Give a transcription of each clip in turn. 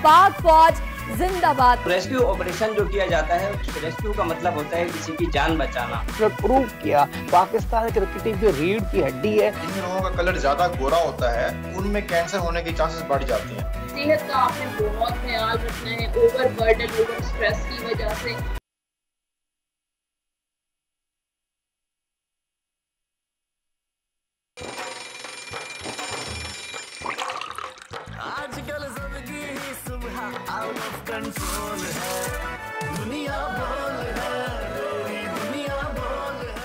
पाक फौज जिंदाबाद। रेस्क्यू ऑपरेशन जो किया जाता है, रेस्क्यू का मतलब होता है किसी की जान बचाना। उसने प्रूव किया पाकिस्तान क्रिकेट टीम जो रीढ़ की हड्डी है। जिन लोगों का कलर ज्यादा गोरा होता है उनमें कैंसर होने के चांसेस बढ़ जाते हैं। सेहत का आपने बहुत ख्याल रखना है, ओवर बर्डन, ओवर स्ट्रेस की वजह से। आजकल जिंदगी ही सुबह आउट ऑफ कंट्रोल है, दुनिया बोल है, मेरी दुनिया बोल है।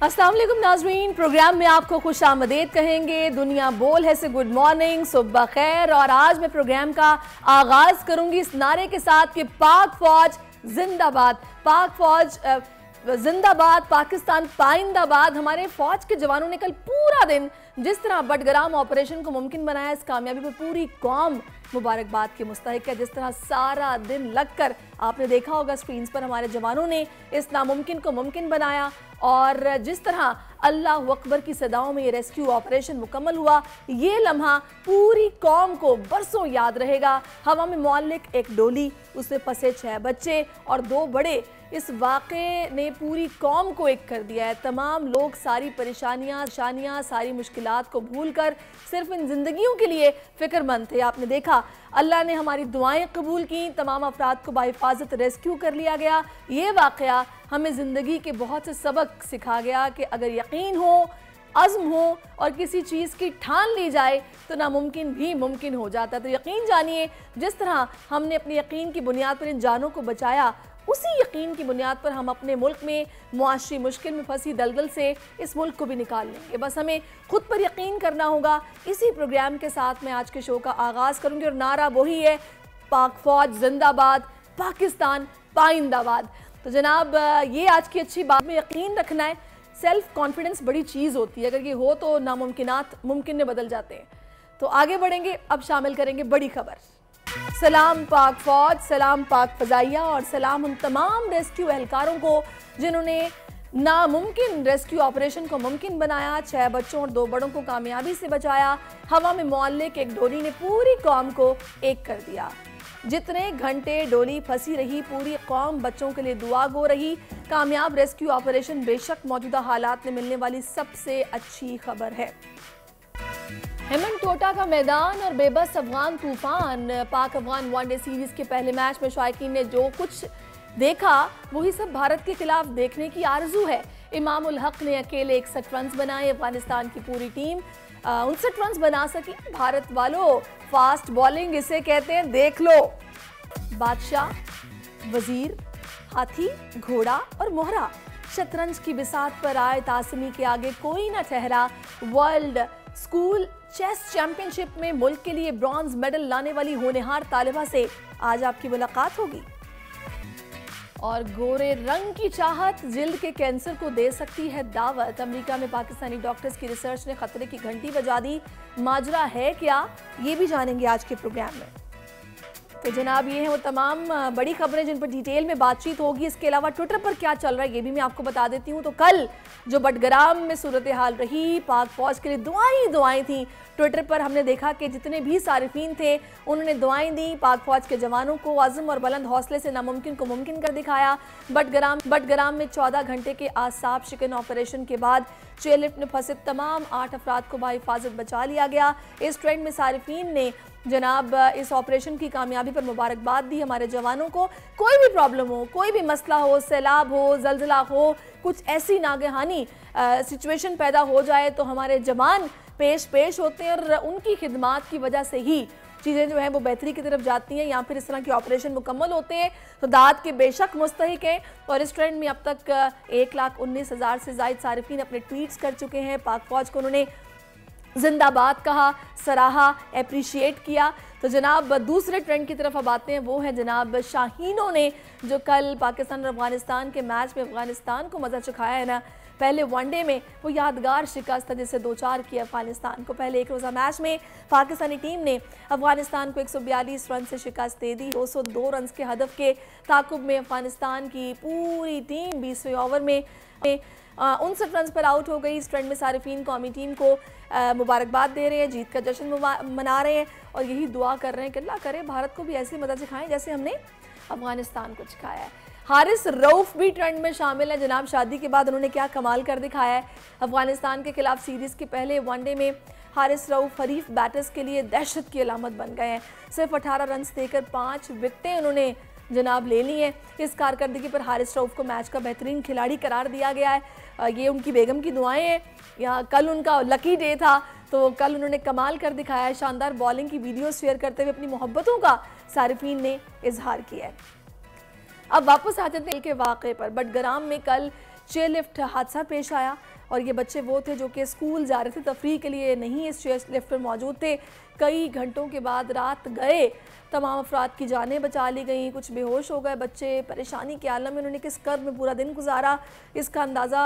अस्सलाम वालेकुम नाज़रीन, प्रोग्राम में आपको खुश आमदीद कहेंगे। दुनिया बोल है से गुड मॉर्निंग, सुबह खैर। और आज मैं प्रोग्राम का आगाज करूंगी इस नारे के साथ कि पाक फौज जिंदाबाद, पाक फौज जिंदाबाद, पाकिस्तान पाइंदाबाद। हमारे फौज के जवानों ने कल पूरा दिन जिस तरह बटग्राम ऑपरेशन को मुमकिन बनाया, इस कामयाबी पर पूरी कौम मुबारकबाद के मुस्तहिक है। जिस तरह सारा दिन लगकर आपने देखा होगा स्क्रीन पर हमारे जवानों ने इस नामुमकिन को मुमकिन बनाया, और जिस तरह अल्लाह अकबर की सदाओं में ये रेस्क्यू ऑपरेशन मुकम्मल हुआ, ये लम्हा पूरी कौम को बरसों याद रहेगा। हवा में मौलिक एक डोली, उसमें फंसे 6 बच्चे और 2 बड़े, इस वाक़े ने पूरी कौम को एक कर दिया है। तमाम लोग सारी परेशानियाँ, सारी मुश्किलात को भूलकर सिर्फ इन जिंदगियों के लिए फ़िक्रमंद थे। आपने देखा अल्लाह ने हमारी दुआएं कबूल की, तमाम अफराद को बाहिफाजत रेस्क्यू कर लिया गया। ये वाक़या हमें ज़िंदगी के बहुत से सबक सिखा गया कि अगर यकीन हो, अज़्म हो और किसी चीज़ की ठान ली जाए तो नामुमकिन भी मुमकिन हो जाता है। तो यकीन जानिए, जिस तरह हमने अपने यकीन की बुनियाद पर इन जानों को बचाया, उसी यकीन की बुनियाद पर हम अपने मुल्क में मुआशी मुश्किल में फंसी दलदल से इस मुल्क को भी निकाल लेंगे। बस हमें खुद पर यकीन करना होगा। इसी प्रोग्राम के साथ मैं आज के शो का आगाज़ करूंगी और नारा वही है, पाक फौज जिंदाबाद, पाकिस्तान पाइंदाबाद। तो जनाब, ये आज की अच्छी बात में यकीन रखना है। सेल्फ कॉन्फिडेंस बड़ी चीज़ होती है, अगर ये हो तो नामुमकिनात मुमकिन में बदल जाते हैं। तो आगे बढ़ेंगे, अब शामिल करेंगे बड़ी खबर। सलाम पाक फौज, सलाम पाक फजाइया और सलाम उन तमाम रेस्क्यू एहलकारों को जिन्होंने नामुमकिन रेस्क्यू ऑपरेशन को मुमकिन बनाया। 6 बच्चों और 2 बड़ों को कामयाबी से बचाया। हवा में मौलिक एक डोली ने पूरी कौम को एक कर दिया। जितने घंटे डोली फंसी रही, पूरी कौम बच्चों के लिए दुआ गो रही। कामयाब रेस्क्यू ऑपरेशन बेशक मौजूदा हालात में मिलने वाली सबसे अच्छी खबर है। हेमंत टोटा का मैदान और बेबस अफगान तूफान। पाक अफगान वनडे सीरीज के पहले मैच में शायकीन ने जो कुछ देखा वही सब भारत के खिलाफ देखने की आरजू है। इमामुल हक ने अकेले 61 रन बनाए, अफगानिस्तान की पूरी टीम 59 रन बना सकी। भारत वालों, फास्ट बॉलिंग इसे कहते हैं, देख लो। बादशाह, वजीर, हाथी, घोड़ा और मोहरा, शतरंज की बिसात पर आए तासमी के आगे कोई ना ठहरा। वर्ल्ड स्कूल चेस चैंपियनशिप में मुल्क के लिए ब्रॉन्ज मेडल लाने वाली होनहार तालिबा से आज आपकी मुलाकात होगी। और गोरे रंग की चाहत जिल्द के कैंसर को दे सकती है दावत। अमेरिका में पाकिस्तानी डॉक्टर्स की रिसर्च ने खतरे की घंटी बजा दी। माजरा है क्या, ये भी जानेंगे आज के प्रोग्राम में। तो जनाब, ये हैं वो तमाम बड़ी खबरें जिन पर डिटेल में बातचीत होगी। इसके अलावा ट्विटर पर क्या चल रहा है ये भी मैं आपको बता देती हूँ। तो कल जो बटग्राम में सूरत हाल रही, पाक फौज के लिए दुआएं थी। ट्विटर पर हमने देखा कि जितने भी सारिफीन थे उन्होंने दुआएं दी पाक फौज के जवानों को। आज़म और बुलंद हौसले से नामुमकिन को मुमकिन कर दिखाया। बटग्राम में 14 घंटे के आसाब शिकन ऑपरेशन के बाद चेयरलिफ्ट में फंसे तमाम 8 अफराद को बाहिफाजत बचा लिया गया। इस ट्रेंड में सारिफीन ने जनाब इस ऑपरेशन की कामयाबी पर मुबारकबाद दी हमारे जवानों को। कोई भी प्रॉब्लम हो, कोई भी मसला हो, सैलाब हो, जलजिला हो, कुछ ऐसी नागहानी सिचुएशन पैदा हो जाए तो हमारे जवान पेश होते हैं और उनकी खिदमात की वजह से ही चीज़ें जो हैं वो बेहतरी की तरफ जाती हैं या फिर इस तरह के ऑपरेशन मुकम्मल होते हैं। तो दाद के बेशक मुस्तहिक हैं और इस ट्रेंड में अब तक 1,19,000 से ज़ायद सारिफीन अपने ट्वीट्स कर चुके हैं। पाक फौज को उन्होंने जिंदाबाद कहा, सराहा, एप्रिशिएट किया। तो जनाब दूसरे ट्रेंड की तरफ अब आते हैं, वो है जनाब शाहीनों ने जो कल पाकिस्तान और अफगानिस्तान के मैच में अफगानिस्तान को मज़ा चखाया है ना। पहले वनडे में वो यादगार शिकस्त जिसे 2-4 किया अफगानिस्तान को। पहले एक रोज़ा मैच में पाकिस्तानी टीम ने अफगानिस्तान को 142 रन से शिकस्त दे दी। 202 रन के हदफ के ताकुब में अफगानिस्तान की पूरी टीम 20वें ओवर में 59 रन पर आउट हो गई। इस ट्रेंड में सारिफीन कौमी टीम को मुबारकबाद दे रहे हैं, जीत का जश्न मना रहे हैं और यही दुआ कर रहे हैं कि अल्लाह करे भारत को भी ऐसी मदद सिखाएं जैसे हमने अफगानिस्तान को सिखाया है। हारिस रऊफ भी ट्रेंड में शामिल है जनाब। शादी के बाद उन्होंने क्या कमाल कर दिखाया है। अफगानिस्तान के खिलाफ सीरीज़ के पहले वनडे में हारिस रऊफ हरीफ बैटर्स के लिए दहशत की अलामत बन गए हैं। सिर्फ 18 रन देकर 5 विकेटें उन्होंने जनाब ले ली हैं। इस कारकर्दगी पर हारिस रऊफ को मैच का बेहतरीन खिलाड़ी करार दिया गया है। ये उनकी बेगम की दुआएं हैं। यहाँ कल उनका लकी डे था तो कल उन्होंने कमाल कर दिखाया है। शानदार बॉलिंग की वीडियो शेयर करते हुए अपनी मोहब्बतों का सारिफीन ने इजहार किया है। अब वापस आते थे के वाक़े पर। बडगराम में कल चेयरलिफ्ट हादसा पेश आया और ये बच्चे वो थे जो कि स्कूल जा रहे थे, तफरीह के लिए नहीं इस चेयरलिफ्ट पर मौजूद थे। कई घंटों के बाद रात गए, तमाम अफराद की जानें बचा ली गई। कुछ बेहोश हो गए बच्चे, परेशानी के आलम में उन्होंने किस कर्ब में पूरा दिन गुजारा इसका अंदाज़ा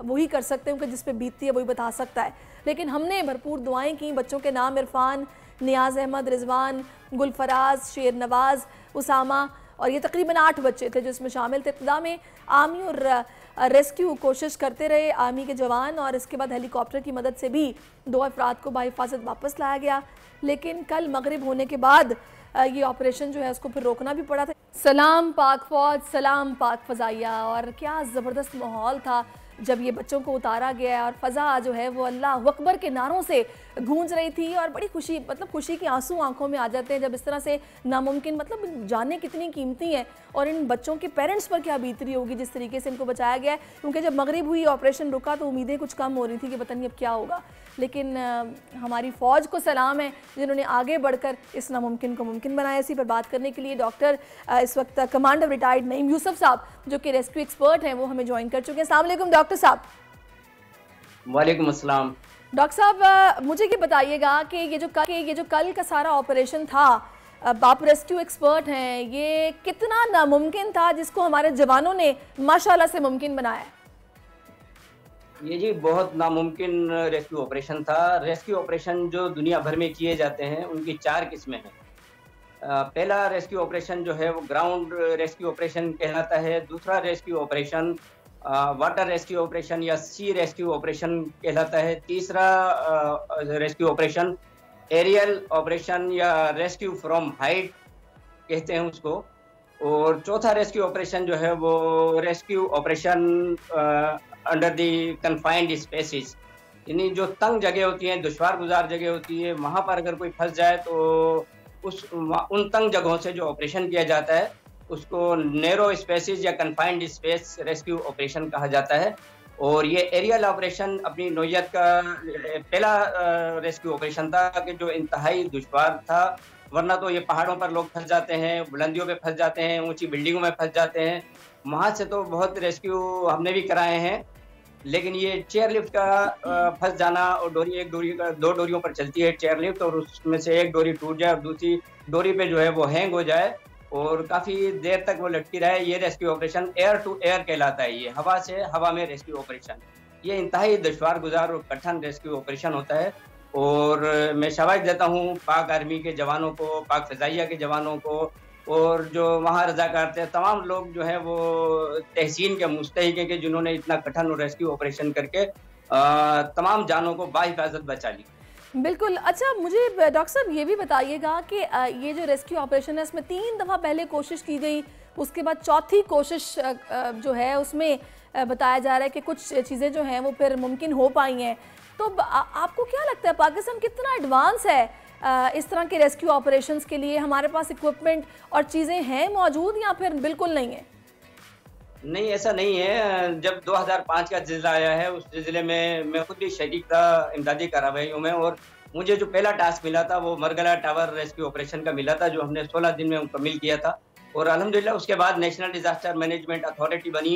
वही कर सकते हैं कि जिस पे बीतती है वही बता सकता है। लेकिन हमने भरपूर दुआएं की। बच्चों के नाम इरफान, नियाज अहमद, रिजवान, गुलफराज, शेर नवाज, उसामा और ये तकरीबन 8 बच्चे थे जिसमें शामिल थे। इब्तिदा में आर्मी और रेस्क्यू कोशिश करते रहे आर्मी के जवान और इसके बाद हेलीकॉप्टर की मदद से भी 2 अफराद को बाहिफाजत वापस लाया गया। लेकिन कल मगरिब होने के बाद ये ऑपरेशन जो है उसको फिर रोकना भी पड़ा था। सलाम पाक फौज, सलाम पाक फ़ज़ाइया। और क्या ज़बरदस्त माहौल था जब ये बच्चों को उतारा गया और फ़ज़ा जो है वो अल्लाह अकबर के नारों से गूंज रही थी और बड़ी खुशी, मतलब खुशी के आंसू आंखों में आ जाते हैं जब इस तरह से नामुमकिन, मतलब जानें कितनी कीमती हैं और इन बच्चों के पेरेंट्स पर क्या बीत रही होगी जिस तरीके से इनको बचाया गया है। क्योंकि जब मगरिब हुई, ऑपरेशन रुका तो उम्मीदें कुछ कम हो रही थी कि पता नहीं अब क्या होगा। लेकिन हमारी फ़ौज को सलाम है जिन्होंने आगे बढ़कर इस नामुमकिन को मुमकिन बनाया। इसी पर बात करने के लिए डॉक्टर इस वक्त कमांडर रिटायर्ड नईम यूसुफ साहब जो कि रेस्क्यू एक्सपर्ट हैं वो हमें ज्वाइन कर चुके हैं। अस्सलाम वालेकुम डॉक्टर साहब। वालेकुम अस्सलाम। डॉक्टर साहब मुझे ये बताइएगा कि ये जो कल का सारा ऑपरेशन था, आप रेस्क्यू एक्सपर्ट हैं, ये कितना नामुमकिन था जिसको हमारे जवानों ने माशाल्लाह से मुमकिन बनाया? ये जी बहुत नामुमकिन रेस्क्यू ऑपरेशन था। रेस्क्यू ऑपरेशन जो दुनिया भर में किए जाते हैं उनकी 4 किस्में हैं। पहला रेस्क्यू ऑपरेशन जो है वो ग्राउंड रेस्क्यू ऑपरेशन कहलाता है। दूसरा rescue operation water rescue operation या सी रेस्क्यू ऑपरेशन कहलाता है। तीसरा रेस्क्यू ऑपरेशन एरियल ऑपरेशन या रेस्क्यू फ्रॉम हाइट कहते हैं उसको। और चौथा रेस्क्यू ऑपरेशन जो है वो rescue operation under the confined spaces, यानी जो तंग जगह होती हैं, दुश्वार गुजार जगह होती है, वहाँ पर अगर कोई फंस जाए तो उन तंग जगहों से जो ऑपरेशन किया जाता है उसको नैरो स्पेसिस या कन्फाइंड स्पेस रेस्क्यू ऑपरेशन कहा जाता है। और ये एरियल ऑपरेशन अपनी नौयत का पहला रेस्क्यू ऑपरेशन था कि जो इंतहाई दुश्वार था, वरना तो ये पहाड़ों पर लोग फंस जाते हैं, बुलंदियों पे फंस जाते हैं, ऊंची बिल्डिंगों में फंस जाते हैं। वहाँ से तो बहुत रेस्क्यू हमने भी कराए हैं। लेकिन ये चेयर लिफ्ट का फंस जाना और दो डोरियों पर चलती है चेयर लिफ्ट, और उसमें से एक डोरी टूट जाए और दूसरी डोरी पे जो है वो हैंग हो जाए और काफ़ी देर तक वो लटकी रहे, ये rescue operation air to air कहलाता है। ये हवा से हवा में रेस्क्यू ऑपरेशन, ये इंतहाई दुश्वार गुजार और कठिन रेस्क्यू ऑपरेशन होता है। और मैं शाबाश देता हूँ पाक आर्मी के जवानों को, पाक फ़ज़ाइया के जवानों को, और जो वहाँ रज़ाकार थे तमाम लोग जो है वो तहसीन के मुस्तहिक हैं कि जिन्होंने इतना कठिन रेस्क्यू ऑपरेशन करके तमाम जानों को बाहिफाजत बचा ली। बिल्कुल। अच्छा, मुझे डॉक्टर साहब ये भी बताइएगा कि ये जो रेस्क्यू ऑपरेशन है इसमें 3 दफ़ा पहले कोशिश की गई, उसके बाद चौथी कोशिश जो है उसमें बताया जा रहा है कि कुछ चीज़ें जो हैं वो फिर मुमकिन हो पाई हैं। तो आपको क्या लगता है पाकिस्तान कितना एडवांस है इस तरह के रेस्क्यू ऑपरेशंस के लिए? हमारे पास इक्विपमेंट और चीज़ें हैं मौजूद या फिर बिल्कुल नहीं है? नहीं, ऐसा नहीं है। जब 2005 का ज़िला आया है उस ज़िले में मैं खुद भी शरीक था इमदादी कार्रवाइयों में, और मुझे जो पहला टास्क मिला था वो मरगला टावर रेस्क्यू ऑपरेशन का मिला था, जो हमने 16 दिन में मुकम्मिल किया था। और अल्हम्दुलिल्लाह उसके बाद नेशनल डिजास्टर मैनेजमेंट अथॉरिटी बनी,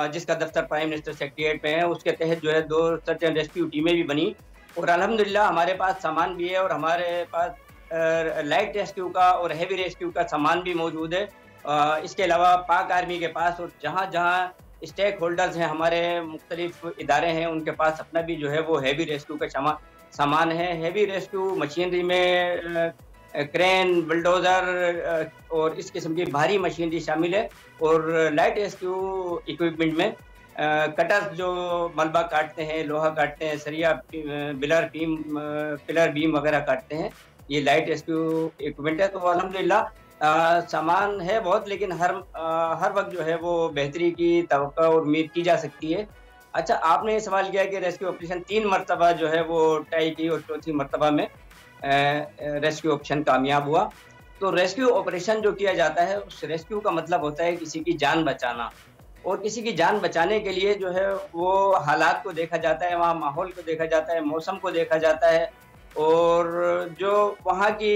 जिसका दफ्तर प्राइम मिनिस्टर सेक्रेटेरिएट में है। उसके तहत जो है 2 सर्च एंड रेस्क्यू टीमें भी बनी, और अल्हम्दुलिल्लाह हमारे पास सामान भी है, और हमारे पास लाइट रेस्क्यू का और हैवी रेस्क्यू का सामान भी मौजूद है। इसके अलावा पाक आर्मी के पास और जहाँ जहाँ स्टेक होल्डर्स हैं, हमारे मुख्तलिफ इदारे हैं, उनके पास अपना भी जो है वो हैवी रेस्क्यू का सामान है। हैवी रेस्क्यू मशीनरी में क्रेन, बुलडोज़र और इस किस्म की भारी मशीनरी शामिल है, और लाइट रेस्क्यू इक्विपमेंट में कटर्स जो मलबा काटते हैं, लोहा काटते हैं, सरिया, पिलर बीम वगैरह काटते हैं, ये लाइट रेस्क्यू इक्विपमेंट है। तो अल्हम्दुलिल्लाह सामान है बहुत, लेकिन हर वक्त जो है वो बेहतरी की तवक्को और उम्मीद की जा सकती है। अच्छा, आपने ये सवाल किया कि रेस्क्यू ऑपरेशन 3 मरतबा जो है वो ट्राई की और चौथी मरतबा में रेस्क्यू ऑपरेशन कामयाब हुआ। तो रेस्क्यू ऑपरेशन जो किया जाता है, उस रेस्क्यू का मतलब होता है किसी की जान बचाना, और किसी की जान बचाने के लिए जो है वो हालात को देखा जाता है, वहाँ माहौल को देखा जाता है, मौसम को देखा जाता है, और जो वहाँ की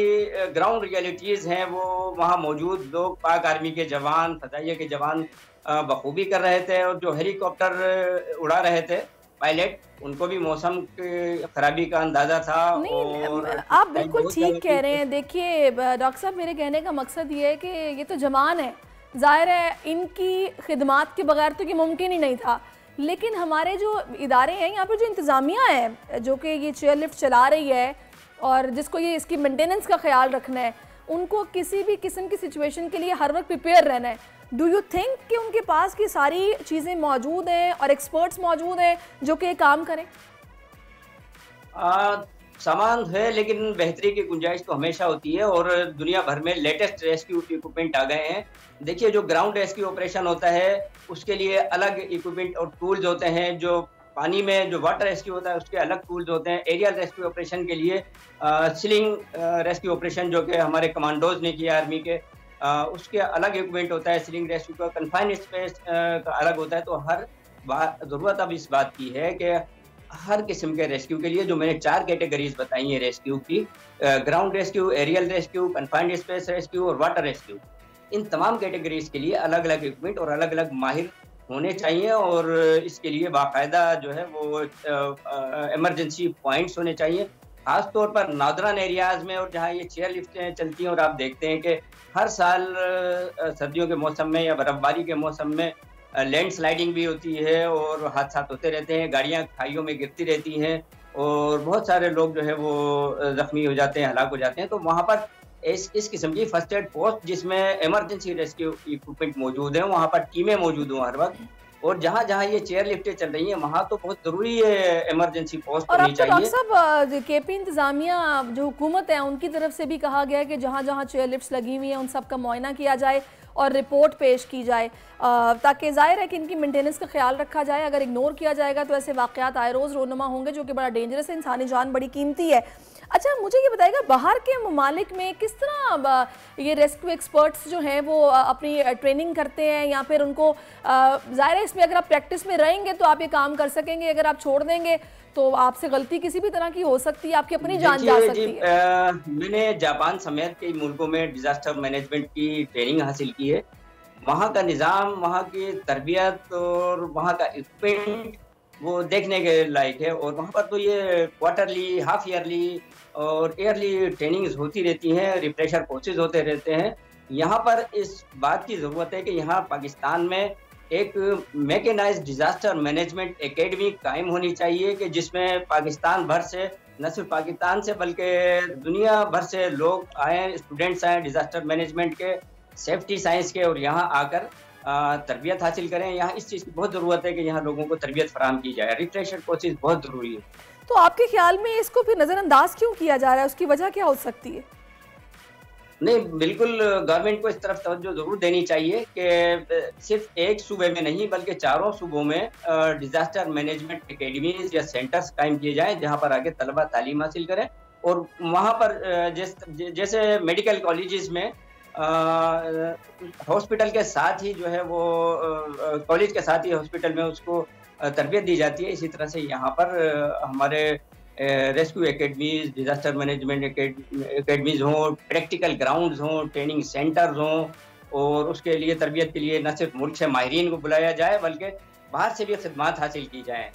ग्राउंड रियलिटीज़ हैं वो वहाँ मौजूद लोग, पाक आर्मी के जवान, फजाइया के जवान बखूबी कर रहे थे, और जो हेलीकॉप्टर उड़ा रहे थे पायलट, उनको भी मौसम की खराबी का अंदाज़ा था। और आप बिल्कुल ठीक कह रहे हैं। देखिए डॉक्टर साहब, मेरे कहने का मकसद ये है कि ये तो जवान है, ज़ाहिर है इनकी खिदमात के बगैर तो ये मुमकिन ही नहीं था, लेकिन हमारे जो इदारे हैं यहाँ पे, जो इंतज़ामिया है जो कि ये चेयर लिफ्ट चला रही है और जिसको ये इसकी मेंटेनेंस का ख्याल रखना है, उनको किसी भी किस्म की सिचुएशन के लिए हर वक्त प्रिपेयर रहना है। डू यू थिंक कि उनके पास की सारी चीज़ें मौजूद हैं और एक्सपर्ट्स मौजूद हैं जो कि काम करें? सामान है, लेकिन बेहतरी की गुंजाइश तो हमेशा होती है, और दुनिया भर में लेटेस्ट रेस्क्यू इक्विपमेंट आ गए हैं। देखिए, जो ग्राउंड रेस्क्यू ऑपरेशन होता है उसके लिए अलग इक्विपमेंट और टूल्स होते हैं, जो पानी में जो वाटर रेस्क्यू होता है उसके अलग टूल्स होते हैं। एरियल रेस्क्यू ऑपरेशन के लिए स्लिंग रेस्क्यू ऑपरेशन जो कि हमारे कमांडोज ने किया आर्मी के, उसके अलग इक्विपमेंट होता है। स्लिंग रेस्क्यू का कन्फाइंड स्पेस का अलग होता है। तो हर ज़रूरत अब इस बात की है कि हर किस्म के रेस्क्यू के लिए, जो मैंने 4 कैटेगरीज बताई हैं रेस्क्यू की, ground rescue, aerial rescue, confined space rescue और वाटर रेस्क्यू, इन तमाम कैटेगरीज के लिए अलग अलग इक्विपमेंट और अलग अलग माहिर होने चाहिए, और इसके लिए बाकायदा जो है वो इमरजेंसी पॉइंट्स होने चाहिए, खास तौर पर नॉर्दर्न एरियाज में, और जहाँ ये चेयर लिफ्टें चलती हैं। और आप देखते हैं कि हर साल सर्दियों के मौसम में या बर्फबारी के मौसम में लैंड स्लाइडिंग भी होती है और हादसा होते रहते हैं, गाड़ियाँ खाइयों में गिरती रहती हैं, और बहुत सारे लोग जो है वो जख्मी हो जाते हैं, हलाक हो जाते हैं। तो वहाँ पर इस किस्म की फर्स्ट एड पोस्ट, जिसमें इमरजेंसी रेस्क्यू इक्विपमेंट मौजूद हैं, वहाँ पर टीमें मौजूद हों हर वक्त, और जहाँ जहाँ ये चेयर लिफ्टें चल रही हैं वहाँ तो बहुत ज़रूरी है इमरजेंसी पोस्ट होनी चाहिए। और अब तो डॉक्टर साहब, केपी इंतज़ामिया जो हुकूमत है उनकी तरफ से भी कहा गया है कि जहाँ जहाँ चेयर लिफ्ट्स लगी हुई हैं उन सब का मुआयना किया जाए और रिपोर्ट पेश की जाए, ताकि ज़ाहिर है कि इनकी मेंटेनेंस का ख्याल रखा जाए। अगर इग्नोर किया जाएगा तो ऐसे वाक़यात आए रोज़ रोनुमा होंगे, जो कि बड़ा डेंजरस है, इंसानी जान बड़ी कीमती है। अच्छा, मुझे ये बताइएगा, बाहर के ममालिक में किस तरह ये रेस्क्यू एक्सपर्ट्स जो हैं वो अपनी ट्रेनिंग करते हैं, या फिर उनको ज़ाहिर है इसमें अगर आप प्रैक्टिस में रहेंगे तो आप ये काम कर सकेंगे, अगर आप छोड़ देंगे तो आपसे गलती किसी भी तरह की हो सकती है, आपकी अपनी जान जा सकती है। मैंने जापान समेत कई मुल्कों में डिजास्टर मैनेजमेंट की ट्रेनिंग हासिल की है। वहाँ का निज़ाम, वहाँ की तरबियत और वहाँ का इक्विपमेंट वो देखने के लायक है, और वहाँ पर तो ये क्वार्टरली, हाफ ईयरली और ईयरली ट्रेनिंग्स होती रहती हैं, रिफ्रेशर कोर्सेज होते रहते हैं। यहाँ पर इस बात की ज़रूरत है कि यहाँ पाकिस्तान में एक मैकेनाइज्ड डिजास्टर मैनेजमेंट एकेडमी कायम होनी चाहिए, कि जिसमें पाकिस्तान भर से, न सिर्फ पाकिस्तान से बल्कि दुनिया भर से लोग आए, स्टूडेंट्स आए डिजास्टर मैनेजमेंट के, सेफ्टी साइंस के, और यहाँ आकर तरबियत हासिल करें। यहाँ इस चीज़ की बहुत ज़रूरत है कि यहाँ लोगों को तरबियत फराहम की जाए। रिफ्रेशर कोर्सेज बहुत ज़रूरी है। तो आपके ख्याल में इसको फिर नज़रअंदाज क्यों किया जा रहा है, उसकी वजह क्या हो सकती है? नहीं, बिल्कुल गवर्नमेंट को इस तरफ तवज्जो ज़रूर देनी चाहिए कि सिर्फ एक सूबे में नहीं बल्कि चारों सूबों में डिजास्टर मैनेजमेंट एकेडमीज या सेंटर्स कायम किए जाएं, जहां पर आगे तलबा तालीम हासिल करें, और वहां पर जैसे मेडिकल कॉलेजेस में हॉस्पिटल के साथ ही जो है वो कॉलेज के साथ ही हॉस्पिटल में उसको तरबियत दी जाती है। इसी तरह से यहाँ पर हमारे rescue academies, disaster management academies हों, प्रैक्टिकल ग्राउंड्स हों, ट्रेनिंग सेंटर्स हों, और उसके लिए तरबियत के लिए न सिर्फ मुल्क से माहिरीन को बुलाया जाए बल्कि बाहर से भी खिदमात हासिल की जाए।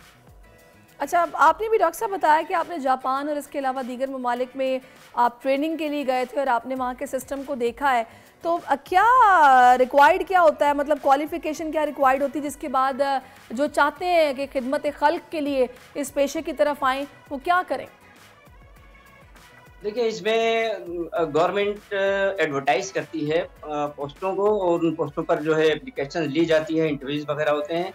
अच्छा, आपने भी डॉक्टर साहब बताया कि आपने जापान और इसके अलावा दीगर ममालिक में आप ट्रेनिंग के लिए गए थे और आपने वहाँ के सिस्टम को देखा है, तो क्या रिक्वायर्ड क्या होता है, मतलब क्वालिफिकेशन क्या रिक्वायर्ड होती है जिसके बाद जो चाहते हैं कि खिदमत खल्क के लिए इस पेशे की तरफ आएँ वो क्या करें? देखिए, इसमें गवर्नमेंट एडवर्टाइज करती है पोस्टों को, और उन पोस्टों पर जो है एप्लीकेशन ली जाती है, इंटरव्यूज वगैरह होते हैं,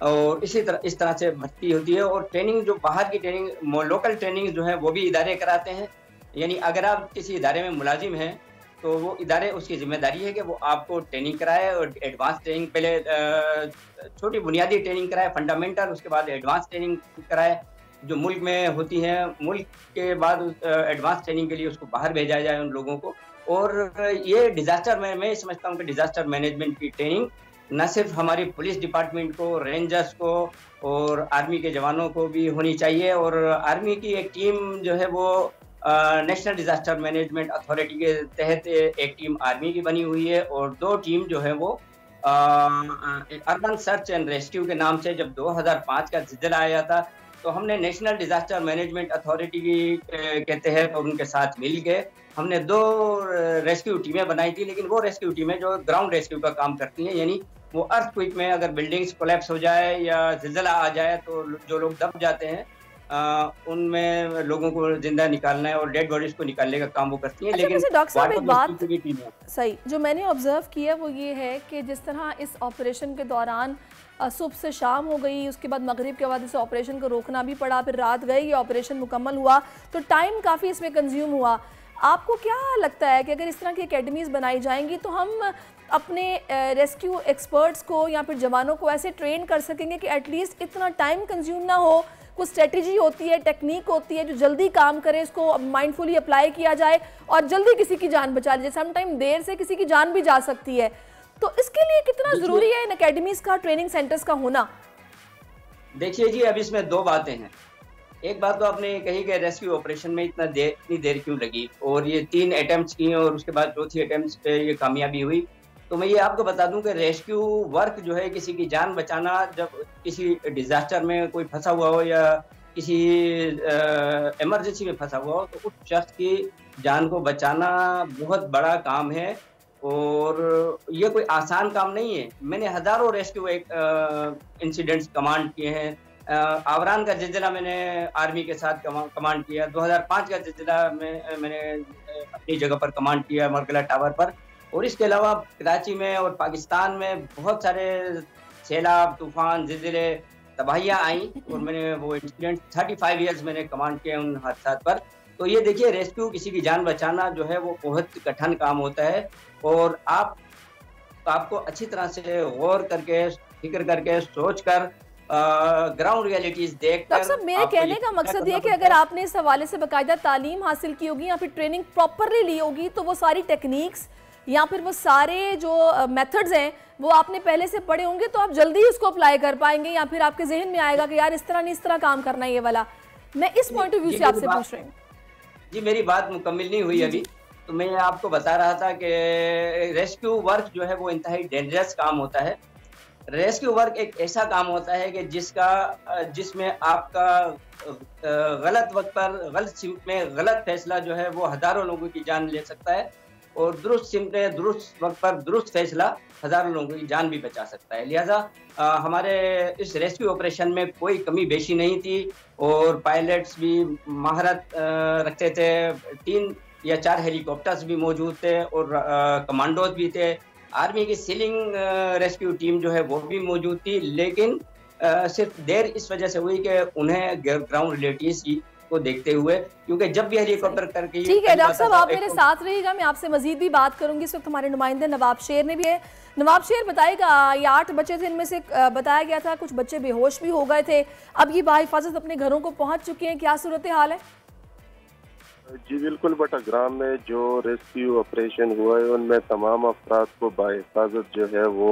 और इस तरह से भर्ती होती है। और ट्रेनिंग जो बाहर की ट्रेनिंग, लोकल ट्रेनिंग जो है वो भी इदारे कराते हैं। यानी अगर आप किसी इदारे में मुलाजिम हैं तो वो इदारे, उसकी जिम्मेदारी है कि वो आपको ट्रेनिंग कराए, और एडवांस ट्रेनिंग पहले छोटी बुनियादी ट्रेनिंग कराए, फंडामेंटल, उसके बाद एडवांस ट्रेनिंग कराए जो मुल्क में होती है। मुल्क के बाद एडवांस ट्रेनिंग के लिए उसको बाहर भेजा जाए उन लोगों को। और ये डिजास्टर में मैं समझता हूँ कि डिजास्टर मैनेजमेंट की ट्रेनिंग न सिर्फ हमारी पुलिस डिपार्टमेंट को, रेंजर्स को और आर्मी के जवानों को भी होनी चाहिए। और आर्मी की एक टीम जो है वो नेशनल डिजास्टर मैनेजमेंट अथॉरिटी के तहत एक टीम आर्मी की बनी हुई है, और 2 टीम जो है वो अर्बन सर्च एंड रेस्क्यू के नाम से, जब 2005 का ज़िलज़ला आया था तो हमने नेशनल डिजास्टर मैनेजमेंट अथॉरिटी के तहत और उनके साथ मिल के हमने 2 रेस्क्यू टीमें बनाई थी। लेकिन वो रेस्क्यू टीमें जो ग्राउंड रेस्क्यू का काम करती हैं, यानी वो अर्थक्वेक में अगर बिल्डिंग्स कोलैप्स हो जाए या ज़िलज़ला आ जाए तो जो लोग दब जाते हैं उनमें लोगों को जिंदा निकालना है और डेड बॉडीज को निकालने का काम वो करती हैं। अच्छा, लेकिन डॉक्टर साहब एक बात सही जो मैंने ऑब्जर्व किया वो ये है कि जिस तरह इस ऑपरेशन के दौरान सुबह से शाम हो गई, उसके बाद मगरिब के बाद इस ऑपरेशन को रोकना भी पड़ा, फिर रात गई, ये ऑपरेशन मुकम्मल हुआ, तो टाइम काफ़ी इसमें कंज्यूम हुआ। आपको क्या लगता है कि अगर इस तरह की एकेडमीज़ बनाई जाएंगी तो हम अपने रेस्क्यू एक्सपर्ट्स को या फिर जवानों को ऐसे ट्रेन कर सकेंगे कि एटलीस्ट इतना टाइम कंज्यूम ना हो? कुछ स्ट्रेटजी होती है, टेक्निक होती है जो जल्दी काम करे, इसको माइंडफुली अप्लाई किया जाए और जल्दी किसी की जान बचा ली जाए। समटाइम देर से किसी की जान भी जा सकती है, तो इसके लिए कितना ज़रूरी है इन एकेडमीज़ का, ट्रेनिंग सेंटर्स का होना? देखिए जी, अब इसमें 2 बातें हैं। एक बात तो आपने कही कि रेस्क्यू ऑपरेशन में इतनी देर क्यों लगी, और ये 3 अटेम्प्ट्स किए और उसके बाद चौथी अटेम्प्ट पे ये कामयाबी हुई। तो मैं ये आपको बता दूं कि रेस्क्यू वर्क जो है, किसी की जान बचाना, जब किसी डिजास्टर में कोई फंसा हुआ हो या किसी इमरजेंसी में फंसा हुआ हो, तो उस शख्स की जान को बचाना बहुत बड़ा काम है और ये कोई आसान काम नहीं है। मैंने हज़ारों रेस्क्यू इंसिडेंट्स कमांड किए हैं। आवरान का ज़िलज़ला मैंने आर्मी के साथ कमांड किया, 2005 का ज़िलज़ला में मैंने अपनी जगह पर कमांड किया मरगला टावर पर, और इसके अलावा कराची में और पाकिस्तान में बहुत सारे सैलाब, तूफान, ज़िलज़ले, तबाहियाँ आई और मैंने वो इंसिडेंट 35 ईयर्स मैंने कमांड किया उन हादसात पर। तो ये देखिए, रेस्क्यू, किसी की जान बचाना जो है वो बहुत कठिन काम होता है, और आपको अच्छी तरह से गौर करके, फिक्र करके, सोच कर, ग्राउंड रियलिटीज देख कर। डॉक्टर साहब, मेरे कहने का मकसद ये कि अगर आपने इस हवाले से बाकायदा तालीम हासिल की होगी या फिर ट्रेनिंग प्रॉपरली ली होगी, तो वो सारी टेक्निक्स या फिर वो सारे जो मेथड्स हैं वो आपने पहले से पढ़े होंगे, तो आप जल्दी उसको अप्लाई कर पाएंगे, या फिर आपके जहन में आएगा कि यार इस तरह नहीं, इस तरह काम करना है ये वाला। मैं इस पॉइंट ऑफ व्यू से आपसे पूछ रही हूँ। जी, मेरी बात मुकम्मिल नहीं हुई अभी, तो मैं आपको बता रहा था कि रेस्क्यू वर्क जो है वो इंतहाई डेंजरस काम होता है। रेस्क्यू वर्क एक ऐसा काम होता है कि जिसमें आपका गलत वक्त पर, गलत सिमत में गलत फैसला जो है वो हज़ारों लोगों की जान ले सकता है, और दुरुस्त सिमत में, दुरुस्त वक्त पर दुरुस्त फैसला हज़ारों लोगों की जान भी बचा सकता है। लिहाजा हमारे इस रेस्क्यू ऑपरेशन में कोई कमी बेशी नहीं थी, और पायलट्स भी महारत रखते थे। 3 या 4 हेलीकॉप्टर्स भी मौजूद थे, और कमांडोज भी थे। आर्मी की सीलिंग रेस्क्यू टीम जो है वो भी मौजूद थी, लेकिन सिर्फ देर इस वजह से हुई कि उन्हें ग्राउंड रिलेटिव्स को देखते हुए, क्योंकि जब भी हेलीकॉप्टर करके। ठीक है डॉक्टर साहब, आप मेरे साथ रहिएगा, मैं आपसे मजीद भी बात करूंगी। इस वक्त हमारे नुमाइंदे नवाब शेर ने भी है। नवाब शेर, बताइएगा, ये 8 बच्चे थे, इनमें से बताया गया था कुछ बच्चे बेहोश भी हो गए थे, अब ये बाहिफाजत अपने घरों को पहुंच चुके हैं, क्या सूरत हाल है? जी बिल्कुल बटाग्राम में जो रेस्क्यू ऑपरेशन हुआ है उनमें तमाम अफराद को बाहिफाजत जो है वो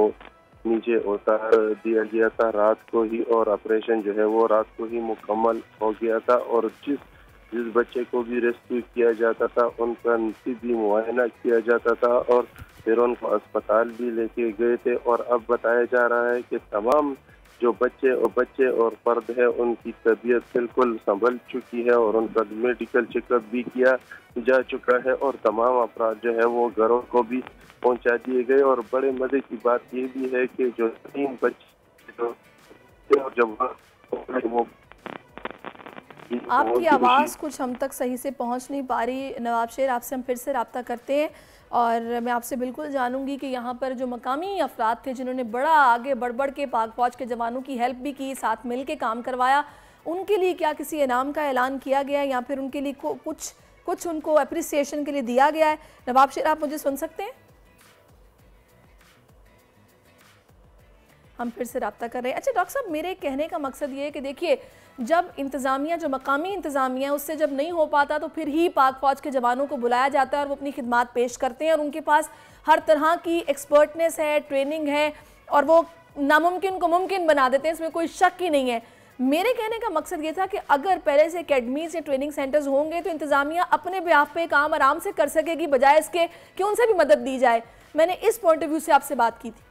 नीचे उतार दिया गया था रात को ही, और ऑपरेशन जो है वो रात को ही मुकम्मल हो गया था। और जिस बच्चे को भी रेस्क्यू किया जाता था उनका तिब्बी मुआयना किया जाता था, और फिर उनको अस्पताल भी लेके गए थे। और अब बताया जा रहा है कि तमाम जो बच्चे और फर्द है उनकी तबीयत बिल्कुल संभल चुकी है और उनका मेडिकल चेकअप भी किया जा चुका है और तमाम अफराद जो है वो घरों को भी पहुंचा दिए गए। और बड़े मजे की बात ये भी है कि जो 3 बच्चे जब वो आपकी आवाज़ कुछ हम तक सही से पहुंच नहीं पा रही नवाब शेर, आपसे हम फिर से रब्ता करते हैं और मैं आपसे बिल्कुल जानूंगी कि यहाँ पर जो मकामी अफराद थे जिन्होंने बड़ा आगे बढ़ के पाक फौज के जवानों की हेल्प भी की, साथ मिल के काम करवाया, उनके लिए क्या किसी इनाम का ऐलान किया गया है या फिर उनके लिए कुछ उनको अप्रिसिएशन के लिए दिया गया है? नवाब शेर, आप मुझे सुन सकते हैं? हम फिर से रब्ता कर रहे हैं। अच्छा डॉक्टर साहब, मेरे कहने का मकसद ये है कि देखिए, जब इंतज़ामिया, जो मकामी इंतज़ामिया उससे जब नहीं हो पाता तो फिर ही पाक फ़ौज के जवानों को बुलाया जाता है और वो अपनी खिदमात पेश करते हैं और उनके पास हर तरह की एक्सपर्टनेस है, ट्रेनिंग है और वो नामुमकिन को मुमकिन बना देते हैं, इसमें कोई शक ही नहीं है। मेरे कहने का मकसद ये था कि अगर पहले से अकेडमीज या ट्रेनिंग सेंटर्स होंगे तो इंतज़ामिया अपने बिहाफ पे काम आराम से कर सकेगी, बजाय इसके कि उनसे भी मदद दी जाए। मैंने इस पॉइंट ऑफ व्यू से आपसे बात की थी।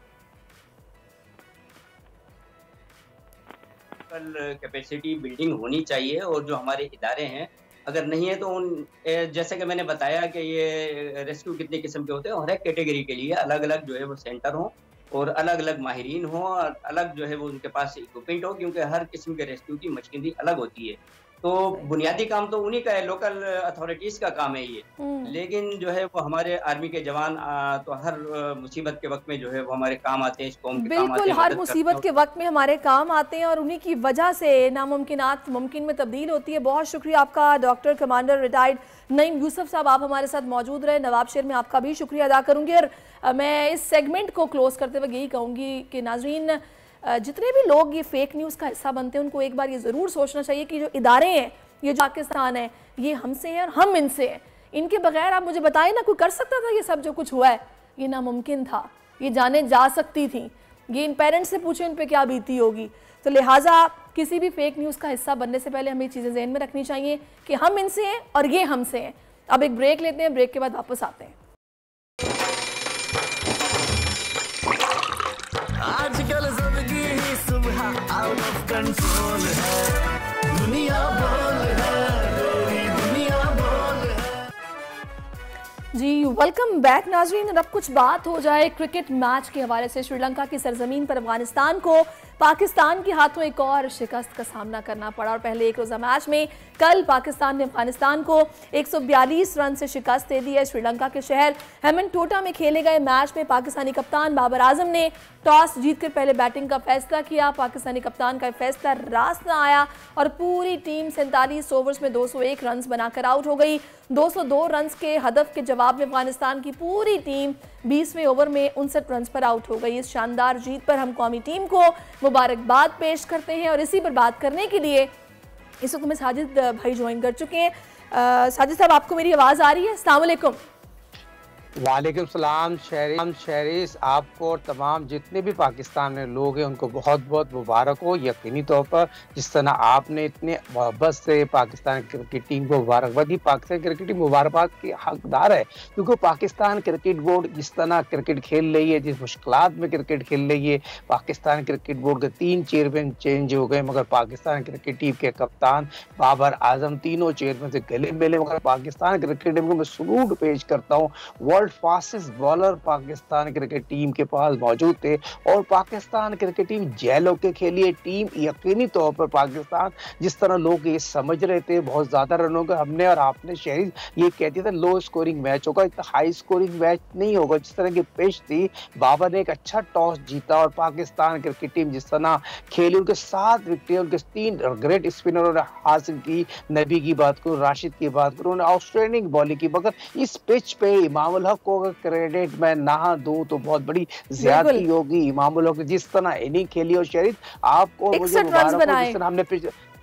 कैपेसिटी बिल्डिंग होनी चाहिए और जो हमारे इदारे हैं अगर नहीं है तो उन जैसे कि मैंने बताया कि ये रेस्क्यू कितने किस्म के होते हैं, हर एक कैटेगरी के लिए अलग अलग जो है वो सेंटर हो और अलग अलग माहिरीन हो और अलग जो है वो उनके पास इक्विपमेंट हो, क्योंकि हर किस्म के रेस्क्यू की मशीनरी अलग होती है। तो बुनियादी काम तो उन्हीं का है, लोकल अथॉरिटीज का काम है ये, लेकिन जो है वो हमारे आर्मी के जवान तो हर मुसीबत के वक्त में जो है वो हमारे काम आते हैं, इस कौम के काम आते हैं। बिल्कुल, हर मुसीबत के वक्त में हमारे काम आते हैं और उन्हीं की वजह से नामुमकिनात मुमकिन में तब्दील होती है। बहुत शुक्रिया आपका doctor commander retired Naeem Yusuf साहब, आप हमारे साथ मौजूद रहे। नवाब शेर, मैं आपका भी शुक्रिया अदा करूँगी और मैं इस सेगमेंट को क्लोज करते हुए यही कहूँगी कि नाजरीन, जितने भी लोग ये फेक न्यूज़ का हिस्सा बनते हैं उनको एक बार ये ज़रूर सोचना चाहिए कि जो इदारे हैं, ये जो पाकिस्तान है, ये हमसे हैं और हम इनसे हैं। इनके बगैर आप मुझे बताएं ना, कोई कर सकता था ये सब जो कुछ हुआ है? ये नामुमकिन था, ये जाने जा सकती थी। ये इन पेरेंट्स से पूछे उन पे क्या बीती होगी। तो लिहाजा किसी भी फेक न्यूज़ का हिस्सा बनने से पहले हमें ये चीज़ें ज़हन में रखनी चाहिए कि हम इनसे हैं और ये हमसे हैं। अब एक ब्रेक लेते हैं, ब्रेक के बाद वापस आते हैं। आजकल जिंदगी ही सुबह आउट ऑफ कंट्रोल है, दुनिया बोल है, दुनिया बोल है। जी वेलकम बैक नाजरीन। और अब कुछ बात हो जाए क्रिकेट मैच के हवाले से। श्रीलंका की सरजमीन पर अफगानिस्तान को पाकिस्तान के हाथों एक और शिकस्त का सामना करना पड़ा और पहले एक रोज़ा मैच में कल पाकिस्तान ने अफगानिस्तान को 142 रन से शिकस्त दे दी है। श्रीलंका के शहर हेमनटोटा में खेले गए मैच में पाकिस्तानी कप्तान बाबर आजम ने टॉस जीतकर पहले बैटिंग का फैसला किया। पाकिस्तानी कप्तान का फैसला रास्त ना आया और पूरी टीम 47 ओवर्स में 201 रन बनाकर आउट हो गई। 202 रन के हदफ के जवाब में अफगानिस्तान की पूरी टीम 20वें ओवर में 59 रन पर आउट हो गई। इस शानदार जीत पर हम कौमी टीम को मुबारकबाद पेश करते हैं और इसी पर बात करने के लिए इस वक्त में साजिद भाई ज्वाइन कर चुके हैं। साजिद साहब, आपको मेरी आवाज़ आ रही है? अस्सलाम वालेकुम। वालेकुम सलाम शहरीस, आपको और तमाम जितने भी पाकिस्तान में लोग हैं उनको बहुत बहुत मुबारक हो। यकीनी तौर पर जिस तरह आपने इतने मोहब्बत से पाकिस्तान क्रिकेट टीम को मुबारकबाद दी, पाकिस्तान क्रिकेट टीम मुबारकबाद की हकदार है, क्योंकि पाकिस्तान क्रिकेट बोर्ड जिस तरह क्रिकेट खेल रही है, जिस मुश्किलात में क्रिकेट खेल रही है, पाकिस्तान क्रिकेट बोर्ड के 3 चेयरमैन चेंज हो गए, मगर पाकिस्तान क्रिकेट टीम के कप्तान बाबर आजम तीनों चेयरमैन से गले मिले। मगर पाकिस्तान क्रिकेट टीम को मैं सलूट पेश करता हूँ, world fastest bowler Pakistan cricket team के पास मौजूद थे और पाकिस्तान क्रिकेट टीम जेलों के खेलिए टीम। यकीनी तौर पर पाकिस्तान जिस तरह लोग ये समझ रहे थे बहुत ज्यादा रनों का, हमने और आपने शहरी ये कहते थे लो स्कोरिंग मैच होगा, इतना हाई स्कोरिंग मैच नहीं होगा। जिस तरह की पिच थी, बाबर ने एक अच्छा टॉस जीता और पाकिस्तान क्रिकेट टीम जिस तरह खेली, उनके 7 विकेट, उनके 3 ग्रेट स्पिनरों ने हासिल की। नबी की बात करूं, राशिद की बात करूं, आउटस्टैंडिंग बॉलिंग की। मगर इस पिच पे इमामुल हक को क्रेडिट मैं ना दूं तो बहुत बड़ी ज्यादती होगी। इमामुल हक जिस तरह इनिंग खेली और शरीफ आपको मुझे मुबारक हो, जिस तरह हमने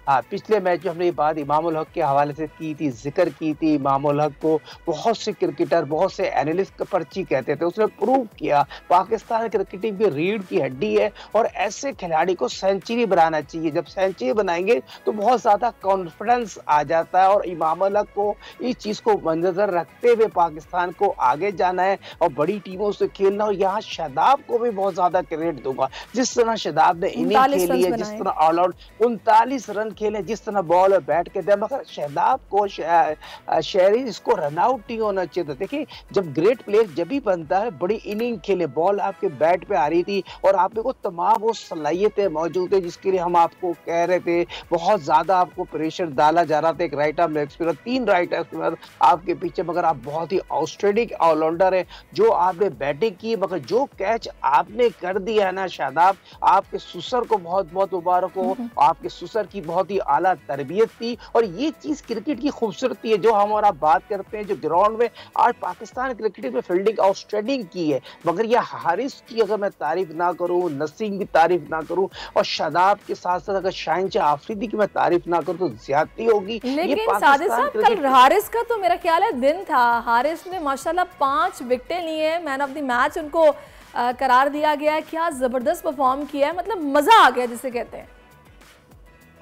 पिछले मैच में हमने ये बात इमामुल हक के हवाले से की थी, जिक्र की थी। इमामुल हक को बहुत से क्रिकेटर, बहुत से एनालिस्ट का पर्ची कहते थे, उसने प्रूव किया पाकिस्तान क्रिकेट टीम की रीढ़ की हड्डी है और ऐसे खिलाड़ी को सेंचुरी बनाना चाहिए। जब सेंचुरी बनाएंगे तो बहुत ज्यादा कॉन्फिडेंस आ जाता है और इमामुल हक को इस चीज को मद्देनजर रखते हुए पाकिस्तान को आगे जाना है और बड़ी टीमों से खेलना। और यहाँ शादाब को भी बहुत ज्यादा क्रेडिट दूंगा, जिस तरह शादाब ने इनिंग खेली है, जिस तरह ऑल आउट 39 रन खेले, जिस तरह बॉल और बैट के दे, मगर शादाब को शहरी इसको रन आउट नहीं होना चाहिए था। देखिए जब ग्रेट प्लेयर जब भी बनता है, बड़ी इनिंग खेले, बॉल आपके बैट पे आ रही थी और आप को तमाम वो सलाहियतें मौजूद है जिसके लिए हम आपको कह रहे थे। बहुत ज्यादा आपको प्रेशर डाला जा रहा था, एक right arm leg spinner, 3 right arm spinner आपके पीछे, मगर आप बहुत ही आउटस्टैंडिंग ऑलराउंडर है। जो आपने बैटिंग की, मगर जो कैच आपने कर दिया है ना शादाब, आपके सुसर को बहुत बहुत मुबारक हो। आपके सुसर की बहुत ही आला तरबियत थी और ये चीज क्रिकेट की खूबसूरती है जो हम और आप बात करते हैं। जो ग्राउंड में आज पाकिस्तान क्रिकेट में फील्डिंग आउटस्टैंडिंग की है, मगर ये हारिस की अगर मैं तारीफ ना करूं, नसीम की तारीफ ना करूं और शादाब के साथ साथ अगर शाहिनशाह आफरीदी की मैं तारीफ ना करूं तो ज्यादती होगी। लेकिन साजिद साहब कल हारिस का तो मेरा ख्याल है दिन था, हारिस ने माशाल्लाह 5 विकेटें ली हैं, मैन ऑफ द मैच उनको करार दिया गया है। क्या जबरदस्त परफॉर्म किया है, मतलब मजा आ गया जिसे कहते हैं।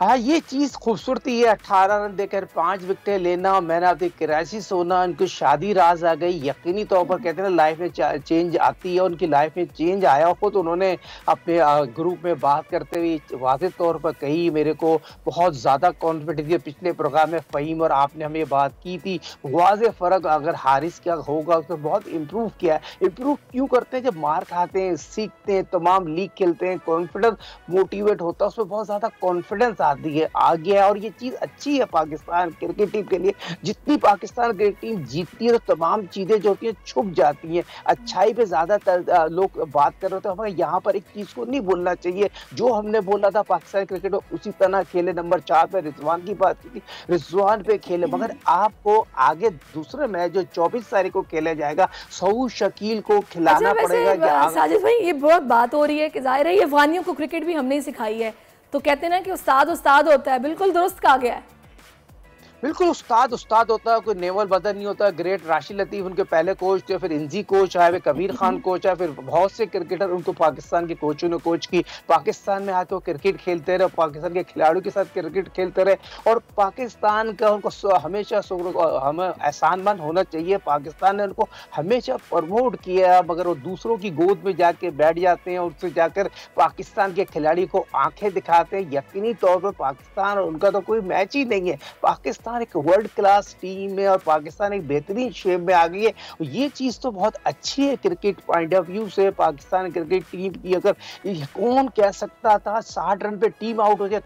हाँ ये चीज खूबसूरती है, 18 रन देकर 5 विकेटें लेना, मैन ऑफ द क्राइसिस होना, उनको शादी राज आ गई। यकीनी तौर पर कहते हैं ना लाइफ में चेंज आती है, उनकी लाइफ में चेंज आया। खुद उन्होंने अपने ग्रुप में बात करते हुए वाज़ेह तौर पर कही, मेरे को बहुत ज्यादा कॉन्फिडेंस है। पिछले प्रोग्राम में फ़हीम और आपने हमें बात की थी, वाज़ेह फर्क अगर हारिस क्या होगा, उसने बहुत इम्प्रूव किया है। इम्प्रूव क्यों करते हैं? जब मार खाते हैं, सीखते हैं, तमाम लीग खेलते हैं, कॉन्फिडेंस मोटिवेट होता है, उसमें बहुत ज्यादा कॉन्फिडेंस आ गया और ये चीज अच्छी है पाकिस्तान क्रिकेट टीम के लिए। जितनी पाकिस्तान क्रिकेट टीम जीतती है तो तमाम चीजें जो होती हैं छुप जाती हैं। अच्छाई पे ज्यादातर लोग बात कर रहे थे, हमें यहाँ पर एक चीज को नहीं भूलना चाहिए जो हमने बोला था पाकिस्तान क्रिकेट उसी तरह खेले। नंबर 4 पे रिजवान की बात की थी, रिजवान पे खेले, मगर आपको आगे दूसरे मैच जो 24 तारीख को खेला जाएगा, सऊद शकील को खिलाना पड़ेगा। साजिद भाई ये बहुत बात हो रही है कि जाहिर है ये अफगानियों को क्रिकेट भी हमने सिखाई है, तो कहते हैं ना कि उस्ताद उस्ताद होता है, बिल्कुल दुरुस्त कहा गया है। बिल्कुल उस्ताद उस्ताद होता है, कोई नेवल बदर नहीं होता। ग्रेट राशिद लतीफ उनके पहले कोच थे, फिर इंजी कोच आए, कबीर खान कोच आए, फिर बहुत से क्रिकेटर उनको पाकिस्तान के कोचों ने कोच की। पाकिस्तान में आके वो क्रिकेट खेलते रहे, पाकिस्तान के खिलाड़ियों के साथ क्रिकेट खेलते रहे और पाकिस्तान का उनको हमेशा हमें एहसानमंद होना चाहिए। पाकिस्तान ने उनको हमेशा प्रमोट किया, मगर वो दूसरों की गोद में जाके बैठ जाते हैं और उससे जाकर पाकिस्तान के खिलाड़ी को आंखें दिखाते हैं। यकीनी तौर पर पाकिस्तान और उनका तो कोई मैच ही नहीं है। पाकिस्तान एक वर्ल्ड क्लास टीम है और पाकिस्तान एक बेहतरीन शेप में आ गई है। ये चीज तो बहुत अच्छी है क्रिकेट पॉइंट ऑफ व्यू से। पाकिस्तान क्रिकेट टीम की अगर कौन कह सकता था 60 रन पे टीम आउट हो जाए,